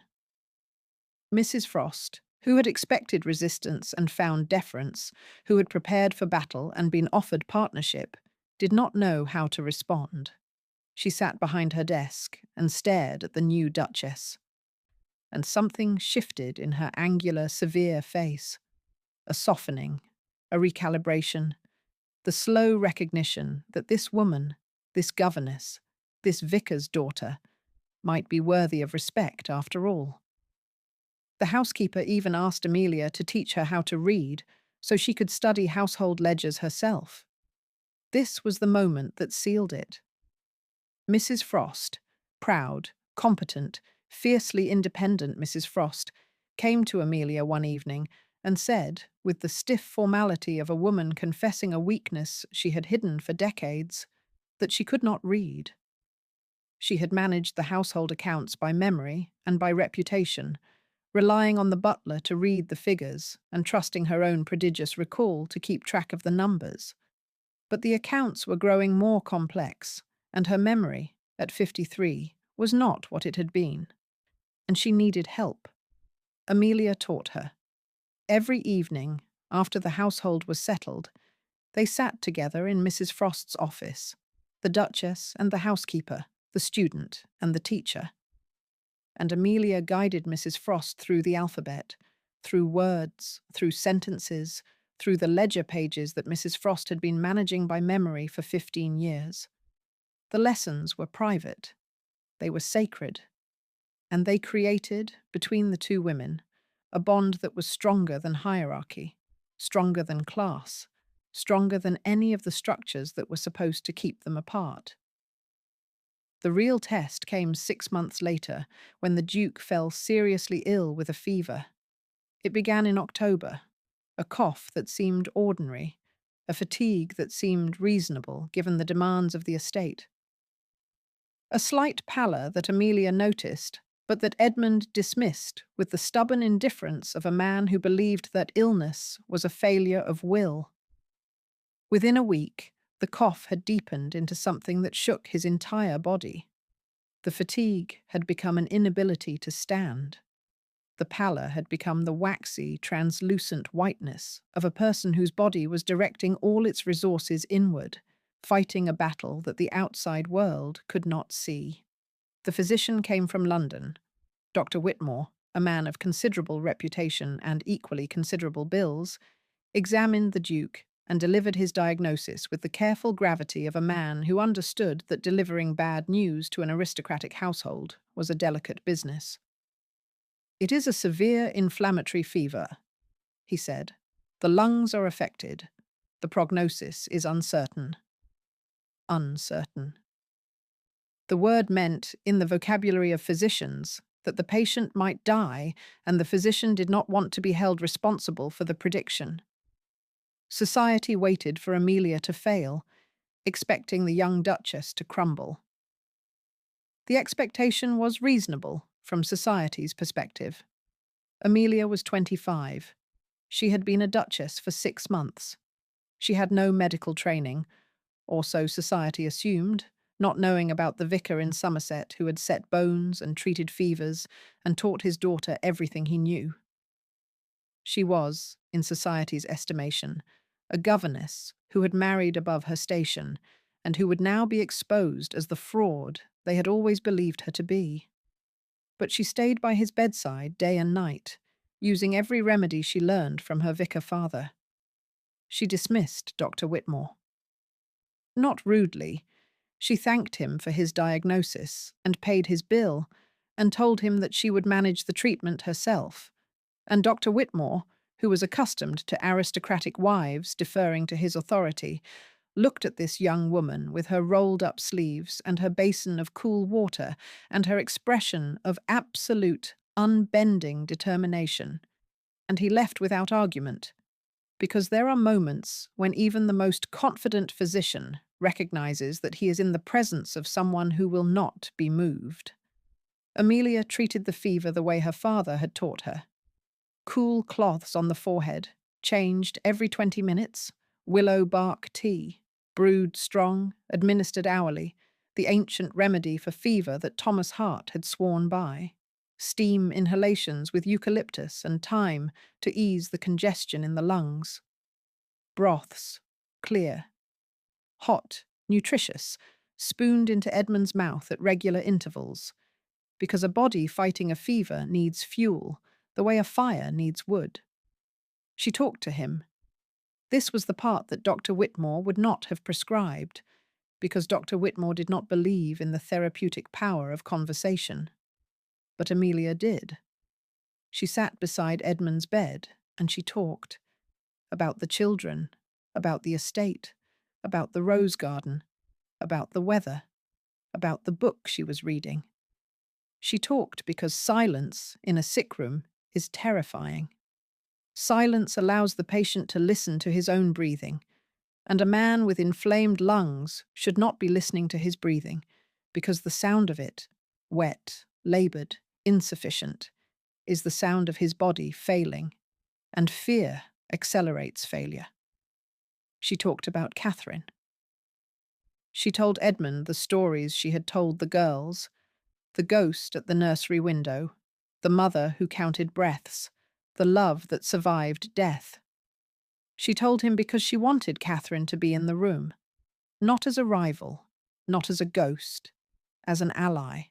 Mrs. Frost, who had expected resistance and found deference, who had prepared for battle and been offered partnership, did not know how to respond. She sat behind her desk and stared at the new Duchess. And something shifted in her angular, severe face. A softening, a recalibration, the slow recognition that this woman, this governess, this vicar's daughter, might be worthy of respect after all. The housekeeper even asked Amelia to teach her how to read so she could study household ledgers herself. This was the moment that sealed it. Mrs. Frost, proud, competent, fiercely independent Mrs. Frost, came to Amelia one evening and said, with the stiff formality of a woman confessing a weakness she had hidden for decades, that she could not read. She had managed the household accounts by memory and by reputation, relying on the butler to read the figures and trusting her own prodigious recall to keep track of the numbers. But the accounts were growing more complex, and her memory, at 53, was not what it had been. And she needed help. Amelia taught her. Every evening, after the household was settled, they sat together in Mrs. Frost's office, the Duchess and the housekeeper, the student and the teacher. And Amelia guided Mrs. Frost through the alphabet, through words, through sentences, through the ledger pages that Mrs. Frost had been managing by memory for 15 years. The lessons were private. They were sacred. And they created, between the two women, a bond that was stronger than hierarchy, stronger than class, stronger than any of the structures that were supposed to keep them apart. The real test came 6 months later, when the Duke fell seriously ill with a fever. It began in October, a cough that seemed ordinary, a fatigue that seemed reasonable given the demands of the estate. A slight pallor that Amelia noticed, but that Edmund dismissed with the stubborn indifference of a man who believed that illness was a failure of will. Within a week, The cough had deepened into something that shook his entire body. The fatigue had become an inability to stand. The pallor had become the waxy, translucent whiteness of a person whose body was directing all its resources inward, fighting a battle that the outside world could not see. The physician came from London. Dr. Whitmore, a man of considerable reputation and equally considerable bills, examined the Duke and delivered his diagnosis with the careful gravity of a man who understood that delivering bad news to an aristocratic household was a delicate business. "It is a severe inflammatory fever," he said. "The lungs are affected. The prognosis is uncertain." Uncertain. The word meant, in the vocabulary of physicians, that the patient might die, and the physician did not want to be held responsible for the prediction. Society waited for Amelia to fail, expecting the young Duchess to crumble. The expectation was reasonable from society's perspective. Amelia was 25. She had been a duchess for 6 months. She had no medical training, or so society assumed, not knowing about the vicar in Somerset who had set bones and treated fevers and taught his daughter everything he knew. She was, in society's estimation, a governess who had married above her station and who would now be exposed as the fraud they had always believed her to be. But she stayed by his bedside day and night, using every remedy she learned from her vicar father. She dismissed Dr. Whitmore. Not rudely, she thanked him for his diagnosis and paid his bill, and told him that she would manage the treatment herself. And Dr. Whitmore, who was accustomed to aristocratic wives deferring to his authority, looked at this young woman with her rolled-up sleeves and her basin of cool water and her expression of absolute, unbending determination, and he left without argument, because there are moments when even the most confident physician recognizes that he is in the presence of someone who will not be moved. Amelia treated the fever the way her father had taught her. Cool cloths on the forehead, changed every 20 minutes, willow bark tea, brewed strong, administered hourly, the ancient remedy for fever that Thomas Hart had sworn by. Steam inhalations with eucalyptus and thyme to ease the congestion in the lungs. Broths, clear. Hot, nutritious, spooned into Edmund's mouth at regular intervals, because a body fighting a fever needs fuel, the way a fire needs wood. She talked to him. This was the part that Dr. Whitmore would not have prescribed, because Dr. Whitmore did not believe in the therapeutic power of conversation. But Amelia did. She sat beside Edmund's bed, and she talked. About the children, about the estate, about the rose garden, about the weather, about the book she was reading. She talked because silence in a sick room is terrifying. Silence allows the patient to listen to his own breathing, and a man with inflamed lungs should not be listening to his breathing, because the sound of it, wet, laboured, insufficient, is the sound of his body failing, and fear accelerates failure. She talked about Catherine. She told Edmund the stories she had told the girls, the ghost at the nursery window, the mother who counted breaths, the love that survived death. She told him because she wanted Catherine to be in the room, not as a rival, not as a ghost, as an ally,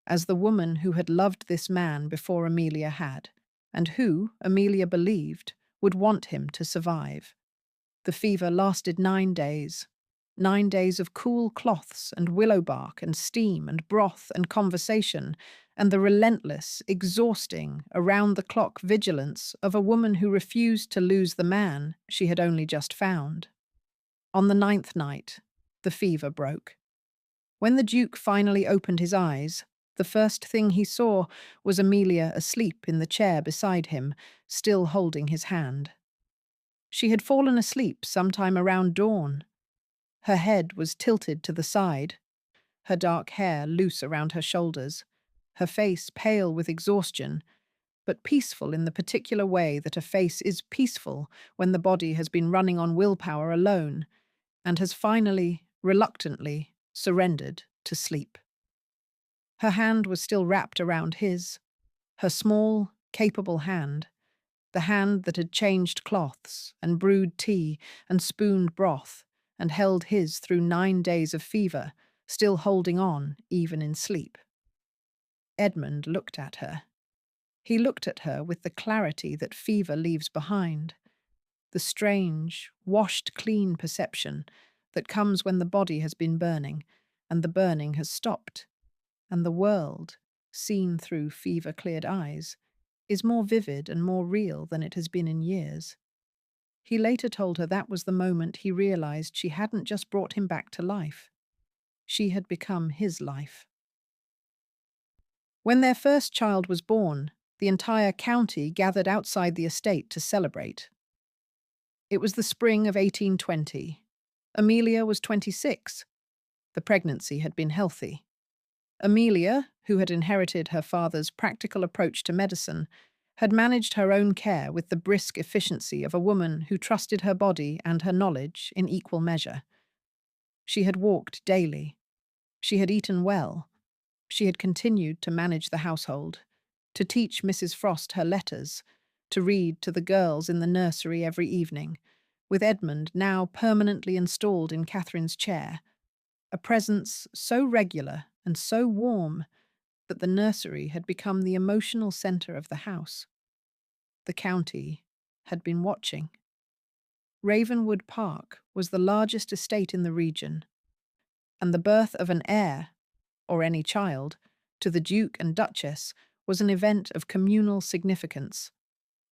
as the woman who had loved this man before Amelia had, and who, Amelia believed, would want him to survive. The fever lasted 9 days. 9 days of cool cloths and willow bark and steam and broth and conversation, and the relentless, exhausting, around-the-clock vigilance of a woman who refused to lose the man she had only just found. On the 9th night, the fever broke. When the Duke finally opened his eyes, the first thing he saw was Amelia asleep in the chair beside him, still holding his hand. She had fallen asleep sometime around dawn. Her head was tilted to the side, her dark hair loose around her shoulders, her face pale with exhaustion, but peaceful in the particular way that a face is peaceful when the body has been running on willpower alone, and has finally, reluctantly, surrendered to sleep. Her hand was still wrapped around his, her small, capable hand, the hand that had changed cloths and brewed tea and spooned broth and held his through 9 days of fever, still holding on even in sleep. Edmund looked at her. He looked at her with the clarity that fever leaves behind, the strange, washed-clean perception that comes when the body has been burning and the burning has stopped, and the world, seen through fever-cleared eyes, is more vivid and more real than it has been in years. He later told her that was the moment he realized she hadn't just brought him back to life. She had become his life. When their first child was born, the entire county gathered outside the estate to celebrate. It was the spring of 1820. Amelia was 26. The pregnancy had been healthy. Amelia, who had inherited her father's practical approach to medicine, had managed her own care with the brisk efficiency of a woman who trusted her body and her knowledge in equal measure. She had walked daily. She had eaten well. She had continued to manage the household, to teach Mrs. Frost her letters, to read to the girls in the nursery every evening, with Edmund now permanently installed in Catherine's chair, a presence so regular and so warm that the nursery had become the emotional centre of the house. The county had been watching. Ravenwood Park was the largest estate in the region, and the birth of an heir, or any child, to the Duke and Duchess was an event of communal significance.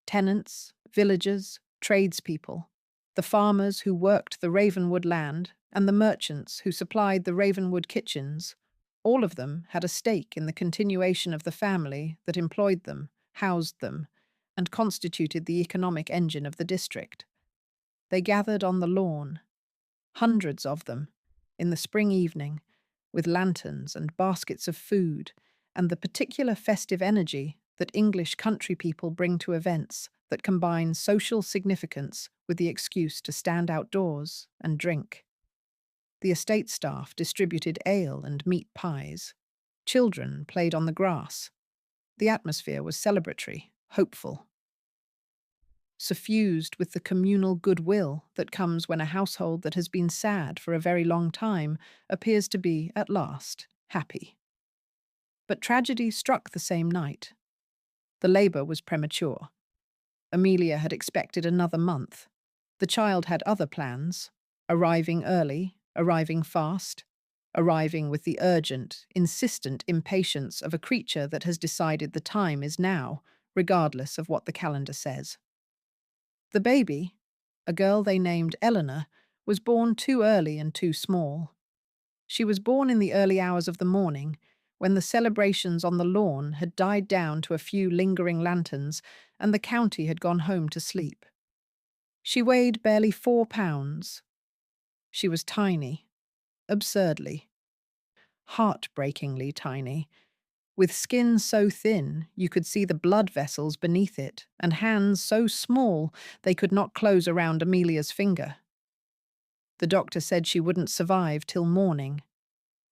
Tenants, villagers, tradespeople, the farmers who worked the Ravenwood land, and the merchants who supplied the Ravenwood kitchens, all of them had a stake in the continuation of the family that employed them, housed them, and constituted the economic engine of the district. They gathered on the lawn, hundreds of them, in the spring evening, with lanterns and baskets of food, and the particular festive energy that English country people bring to events that combine social significance with the excuse to stand outdoors and drink. The estate staff distributed ale and meat pies. Children played on the grass. The atmosphere was celebratory, hopeful, suffused with the communal goodwill that comes when a household that has been sad for a very long time appears to be, at last, happy. But tragedy struck the same night. The labour was premature. Amelia had expected another month. The child had other plans, arriving early, arriving fast, arriving with the urgent, insistent impatience of a creature that has decided the time is now, regardless of what the calendar says. The baby, a girl they named Eleanor, was born too early and too small. She was born in the early hours of the morning, when the celebrations on the lawn had died down to a few lingering lanterns and the county had gone home to sleep. She weighed barely 4 pounds. She was tiny, absurdly, heartbreakingly tiny, with skin so thin you could see the blood vessels beneath it, and hands so small they could not close around Amelia's finger. The doctor said she wouldn't survive till morning.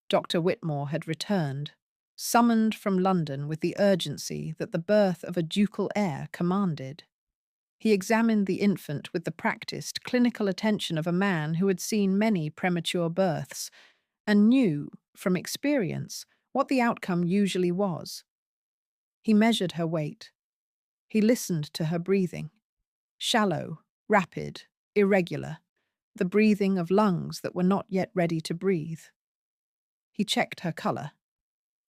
Dr. Whitmore had returned, summoned from London with the urgency that the birth of a ducal heir commanded. He examined the infant with the practiced, clinical attention of a man who had seen many premature births and knew, from experience, what the outcome usually was. He measured her weight. He listened to her breathing. Shallow, rapid, irregular, the breathing of lungs that were not yet ready to breathe. He checked her colour.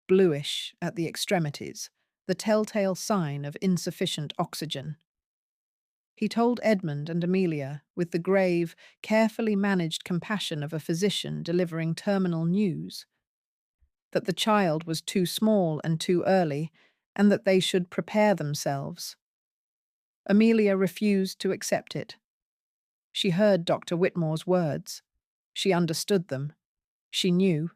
Bluish at the extremities, the telltale sign of insufficient oxygen. He told Edmund and Amelia, with the grave, carefully managed compassion of a physician delivering terminal news, that the child was too small and too early, and that they should prepare themselves. Amelia refused to accept it. She heard Dr. Whitmore's words. She understood them. She knew,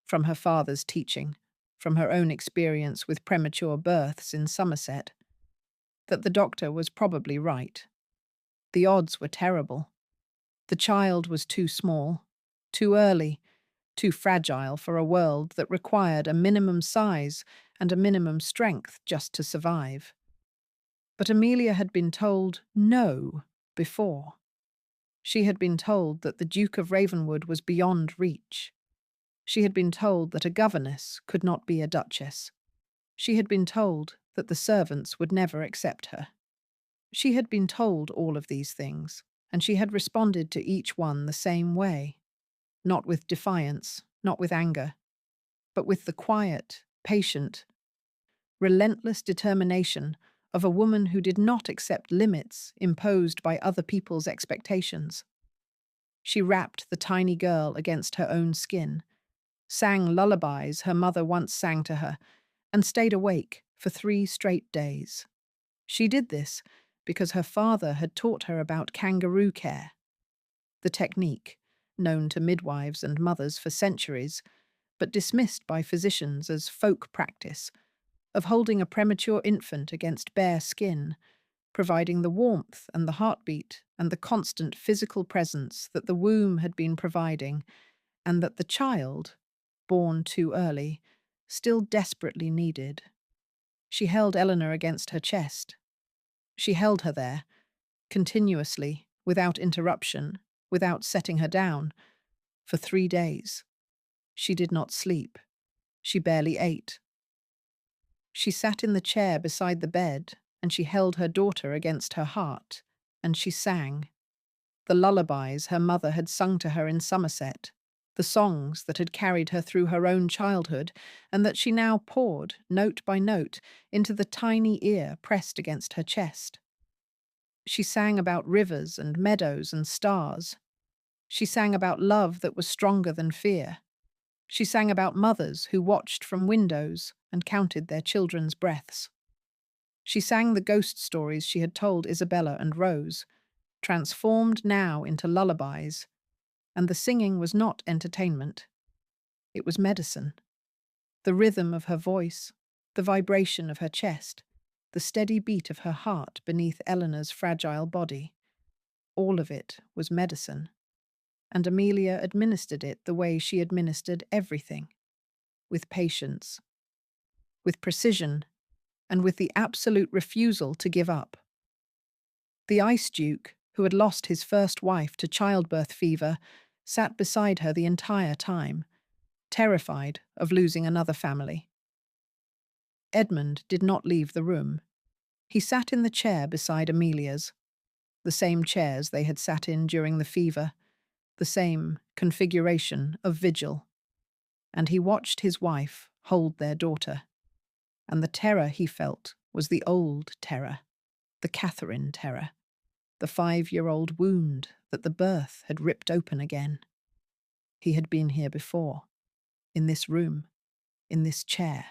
from her father's teaching, from her own experience with premature births in Somerset, that the doctor was probably right. The odds were terrible. The child was too small, too early, too fragile for a world that required a minimum size and a minimum strength just to survive. But Amelia had been told no before. She had been told that the Duke of Ravenwood was beyond reach. She had been told that a governess could not be a duchess. She had been told that the servants would never accept her. She had been told all of these things, and she had responded to each one the same way, not with defiance, not with anger, but with the quiet, patient, relentless determination of a woman who did not accept limits imposed by other people's expectations. She wrapped the tiny girl against her own skin, sang lullabies her mother once sang to her, and stayed awake for 3 straight days. She did this because her father had taught her about kangaroo care, the technique, known to midwives and mothers for centuries, but dismissed by physicians as folk practice, of holding a premature infant against bare skin, providing the warmth and the heartbeat and the constant physical presence that the womb had been providing, and that the child, born too early, still desperately needed. She held Eleanor against her chest. She held her there, continuously, without interruption, without setting her down, for 3 days. She did not sleep. She barely ate. She sat in the chair beside the bed, and she held her daughter against her heart, and she sang. The lullabies her mother had sung to her in Somerset, the songs that had carried her through her own childhood, and that she now poured, note by note, into the tiny ear pressed against her chest. She sang about rivers and meadows and stars. She sang about love that was stronger than fear. She sang about mothers who watched from windows and counted their children's breaths. She sang the ghost stories she had told Isabella and Rose, transformed now into lullabies, and the singing was not entertainment. It was medicine. The rhythm of her voice, the vibration of her chest, the steady beat of her heart beneath Eleanor's fragile body, all of it was medicine, and Amelia administered it the way she administered everything, with patience, with precision, and with the absolute refusal to give up. The Ice Duke, who had lost his first wife to childbirth fever, sat beside her the entire time, terrified of losing another family. Edmund did not leave the room. He sat in the chair beside Amelia's, the same chairs they had sat in during the fever, the same configuration of vigil, and he watched his wife hold their daughter. And the terror he felt was the old terror, the Catherine terror, the 5-year-old wound that the birth had ripped open again. He had been here before, in this room, in this chair,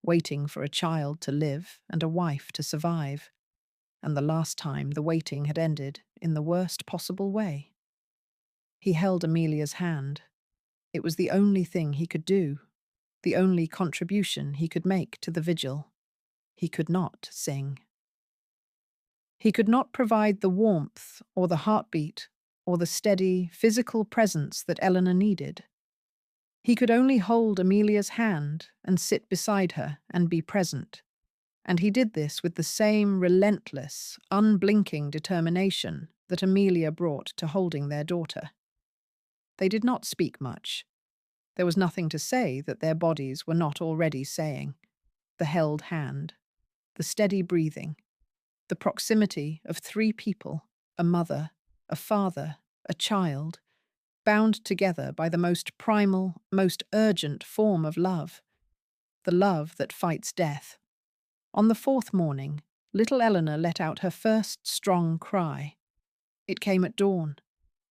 waiting for a child to live and a wife to survive, and the last time the waiting had ended in the worst possible way. He held Amelia's hand. It was the only thing he could do, the only contribution he could make to the vigil. He could not sing. He could not provide the warmth or the heartbeat or the steady, physical presence that Eleanor needed. He could only hold Amelia's hand and sit beside her and be present. And he did this with the same relentless, unblinking determination that Amelia brought to holding their daughter. They did not speak much. There was nothing to say that their bodies were not already saying. The held hand, the steady breathing, the proximity of 3 people, a mother, a father, a child, bound together by the most primal, most urgent form of love, the love that fights death. On the 4th morning, little Eleanor let out her first strong cry. It came at dawn.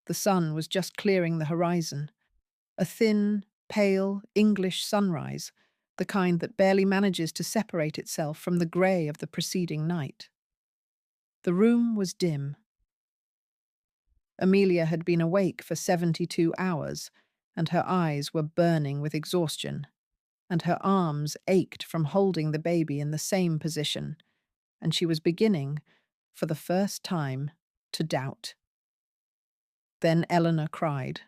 The sun was just clearing the horizon. A thin, pale, English sunrise, the kind that barely manages to separate itself from the grey of the preceding night. The room was dim. Amelia had been awake for 72 hours, and her eyes were burning with exhaustion, and her arms ached from holding the baby in the same position, and she was beginning, for the first time, to doubt. Then Eleanor cried.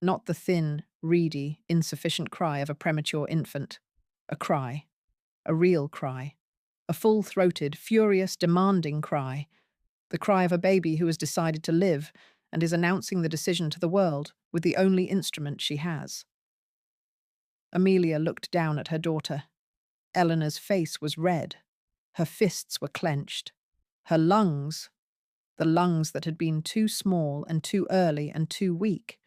Not the thin, reedy, insufficient cry of a premature infant. A cry. A real cry. A full-throated, furious, demanding cry. The cry of a baby who has decided to live and is announcing the decision to the world with the only instrument she has. Amelia looked down at her daughter. Eleanor's face was red. Her fists were clenched. Her lungs, the lungs that had been too small and too early and too weak,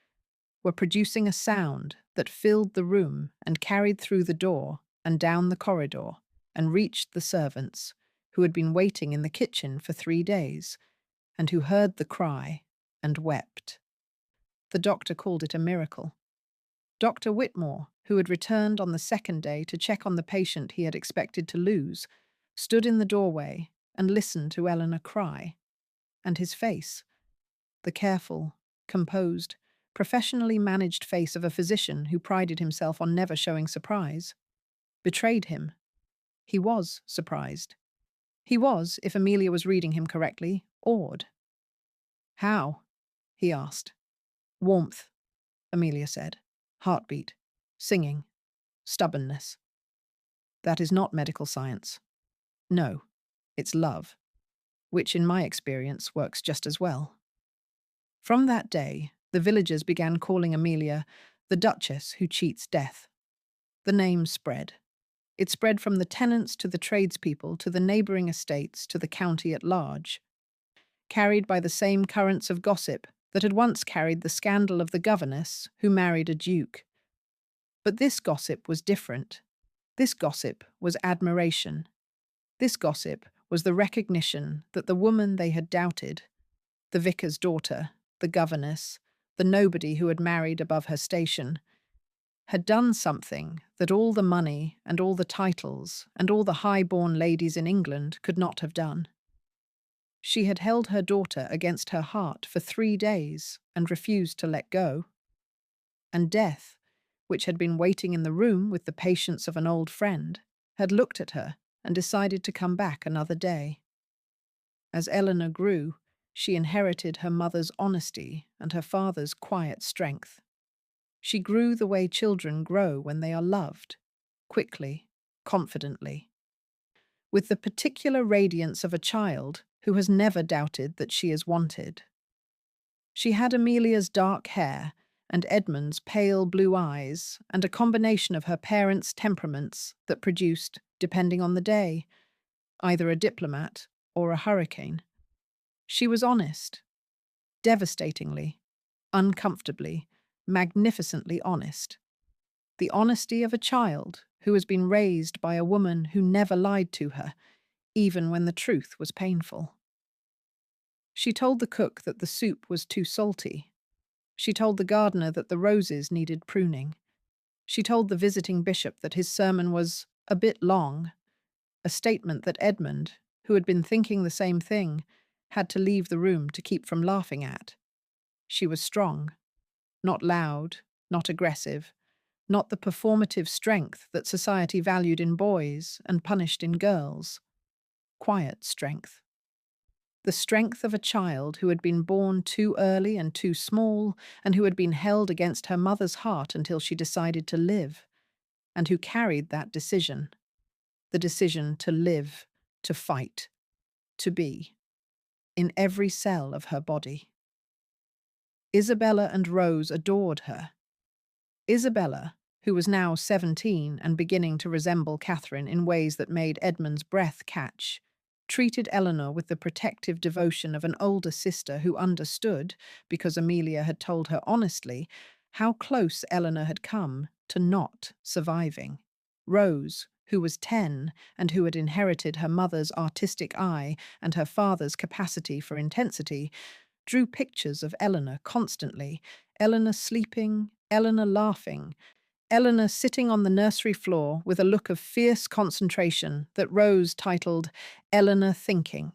were producing a sound that filled the room and carried through the door and down the corridor and reached the servants, who had been waiting in the kitchen for 3 days, and who heard the cry and wept. The doctor called it a miracle. Dr. Whitmore, who had returned on the second day to check on the patient he had expected to lose, stood in the doorway and listened to Eleanor cry. And his face, the careful, composed, professionally managed face of a physician who prided himself on never showing surprise, betrayed him. He was surprised. He was, if Amelia was reading him correctly, awed. "How?" he asked. "Warmth," Amelia said. "Heartbeat. Singing. Stubbornness. That is not medical science. No, it's love, which in my experience works just as well." From that day, the villagers began calling Amelia the Duchess who cheats death. The name spread. It spread from the tenants to the tradespeople to the neighbouring estates to the county at large, carried by the same currents of gossip that had once carried the scandal of the governess who married a duke. But this gossip was different. This gossip was admiration. This gossip was the recognition that the woman they had doubted, the vicar's daughter, the governess, the nobody who had married above her station, had done something that all the money and all the titles and all the high-born ladies in England could not have done. She had held her daughter against her heart for 3 days and refused to let go. And death, which had been waiting in the room with the patience of an old friend, had looked at her and decided to come back another day. As Eleanor grew, she inherited her mother's honesty and her father's quiet strength. She grew the way children grow when they are loved, quickly, confidently, with the particular radiance of a child who has never doubted that she is wanted. She had Amelia's dark hair and Edmund's pale blue eyes and a combination of her parents' temperaments that produced, depending on the day, either a diplomat or a hurricane. She was honest, devastatingly, uncomfortably, magnificently honest. The honesty of a child who has been raised by a woman who never lied to her, even when the truth was painful. She told the cook that the soup was too salty. She told the gardener that the roses needed pruning. She told the visiting bishop that his sermon was a bit long, a statement that Edmund, who had been thinking the same thing, had to leave the room to keep from laughing at. She was strong, not loud, not aggressive, not the performative strength that society valued in boys and punished in girls. Quiet strength. The strength of a child who had been born too early and too small, and who had been held against her mother's heart until she decided to live, and who carried that decision, the decision to live, to fight, to be, in every cell of her body. Isabella and Rose adored her. Isabella, who was now 17 and beginning to resemble Catherine in ways that made Edmund's breath catch, treated Eleanor with the protective devotion of an older sister who understood, because Amelia had told her honestly, how close Eleanor had come to not surviving. Rose, who was 10 and who had inherited her mother's artistic eye and her father's capacity for intensity, drew pictures of Eleanor constantly, Eleanor sleeping, Eleanor laughing, Eleanor sitting on the nursery floor with a look of fierce concentration that Rose titled Eleanor Thinking.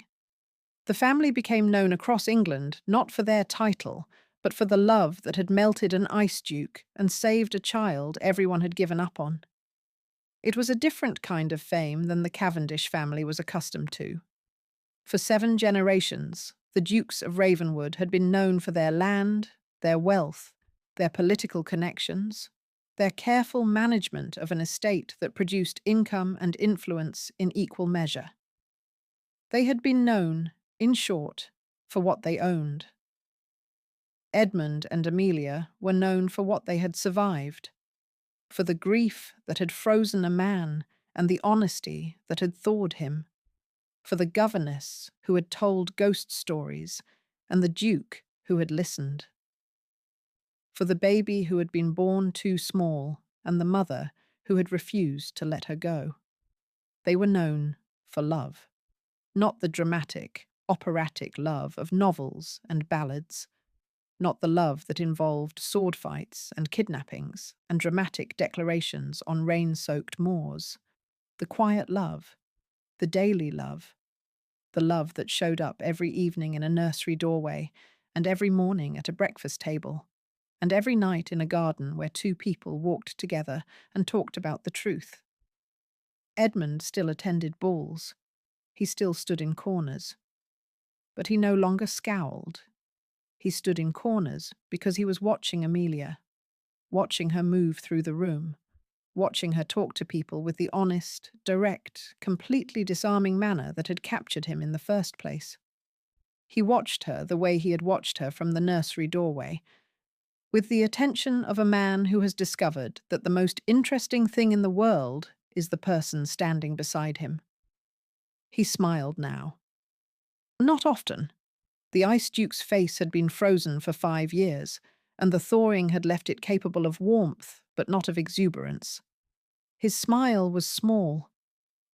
The family became known across England not for their title, but for the love that had melted an ice duke and saved a child everyone had given up on. It was a different kind of fame than the Cavendish family was accustomed to. For 7 generations, The Dukes of Ravenwood had been known for their land, their wealth, their political connections, their careful management of an estate that produced income and influence in equal measure. They had been known, in short, for what they owned. Edmund and Amelia were known for what they had survived, for the grief that had frozen a man and the honesty that had thawed him, for the governess who had told ghost stories and the duke who had listened, for the baby who had been born too small and the mother who had refused to let her go. They were known for love, not the dramatic, operatic love of novels and ballads, not the love that involved sword fights and kidnappings and dramatic declarations on rain-soaked moors. The quiet love, the daily love, the love that showed up every evening in a nursery doorway and every morning at a breakfast table and every night in a garden where two people walked together and talked about the truth. Edmund still attended balls. He still stood in corners. But he no longer scowled. He stood in corners because he was watching Amelia, watching her move through the room, watching her talk to people with the honest, direct, completely disarming manner that had captured him in the first place. He watched her the way he had watched her from the nursery doorway, with the attention of a man who has discovered that the most interesting thing in the world is the person standing beside him. He smiled now. Not often. The Ice Duke's face had been frozen for 5 years, and the thawing had left it capable of warmth, but not of exuberance. His smile was small.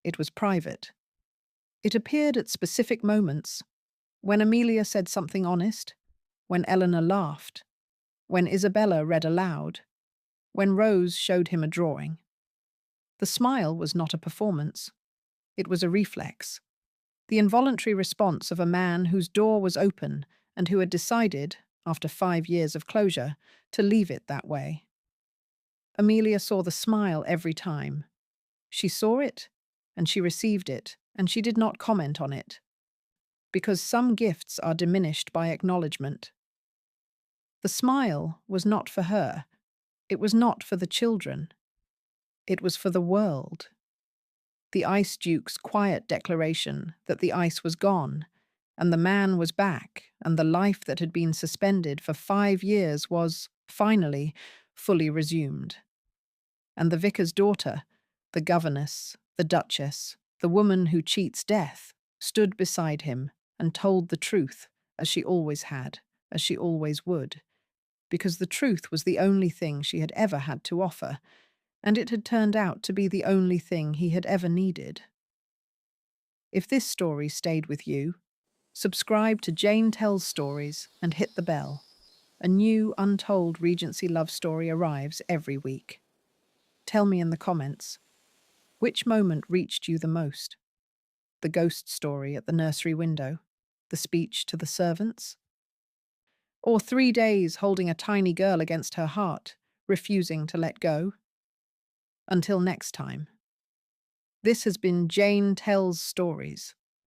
It was private. It appeared at specific moments, when Amelia said something honest, when Eleanor laughed, when Isabella read aloud, when Rose showed him a drawing. The smile was not a performance. It was a reflex. The involuntary response of a man whose door was open and who had decided, after 5 years of closure, to leave it that way. Amelia saw the smile every time. She saw it, and she received it, and she did not comment on it. Because some gifts are diminished by acknowledgement. The smile was not for her. It was not for the children. It was for the world. The Ice Duke's quiet declaration that the ice was gone, and the man was back, and the life that had been suspended for 5 years was, finally, fully resumed. And the vicar's daughter, the governess, the duchess, the woman who cheats death, stood beside him and told the truth, as she always had, as she always would, because the truth was the only thing she had ever had to offer, and it had turned out to be the only thing he had ever needed. If this story stayed with you, subscribe to Jane Tells Stories and hit the bell. A new, untold Regency love story arrives every week. Tell me in the comments, which moment reached you the most? The ghost story at the nursery window? The speech to the servants? Or 3 days holding a tiny girl against her heart, refusing to let go? Until next time. This has been Jane Tells Stories.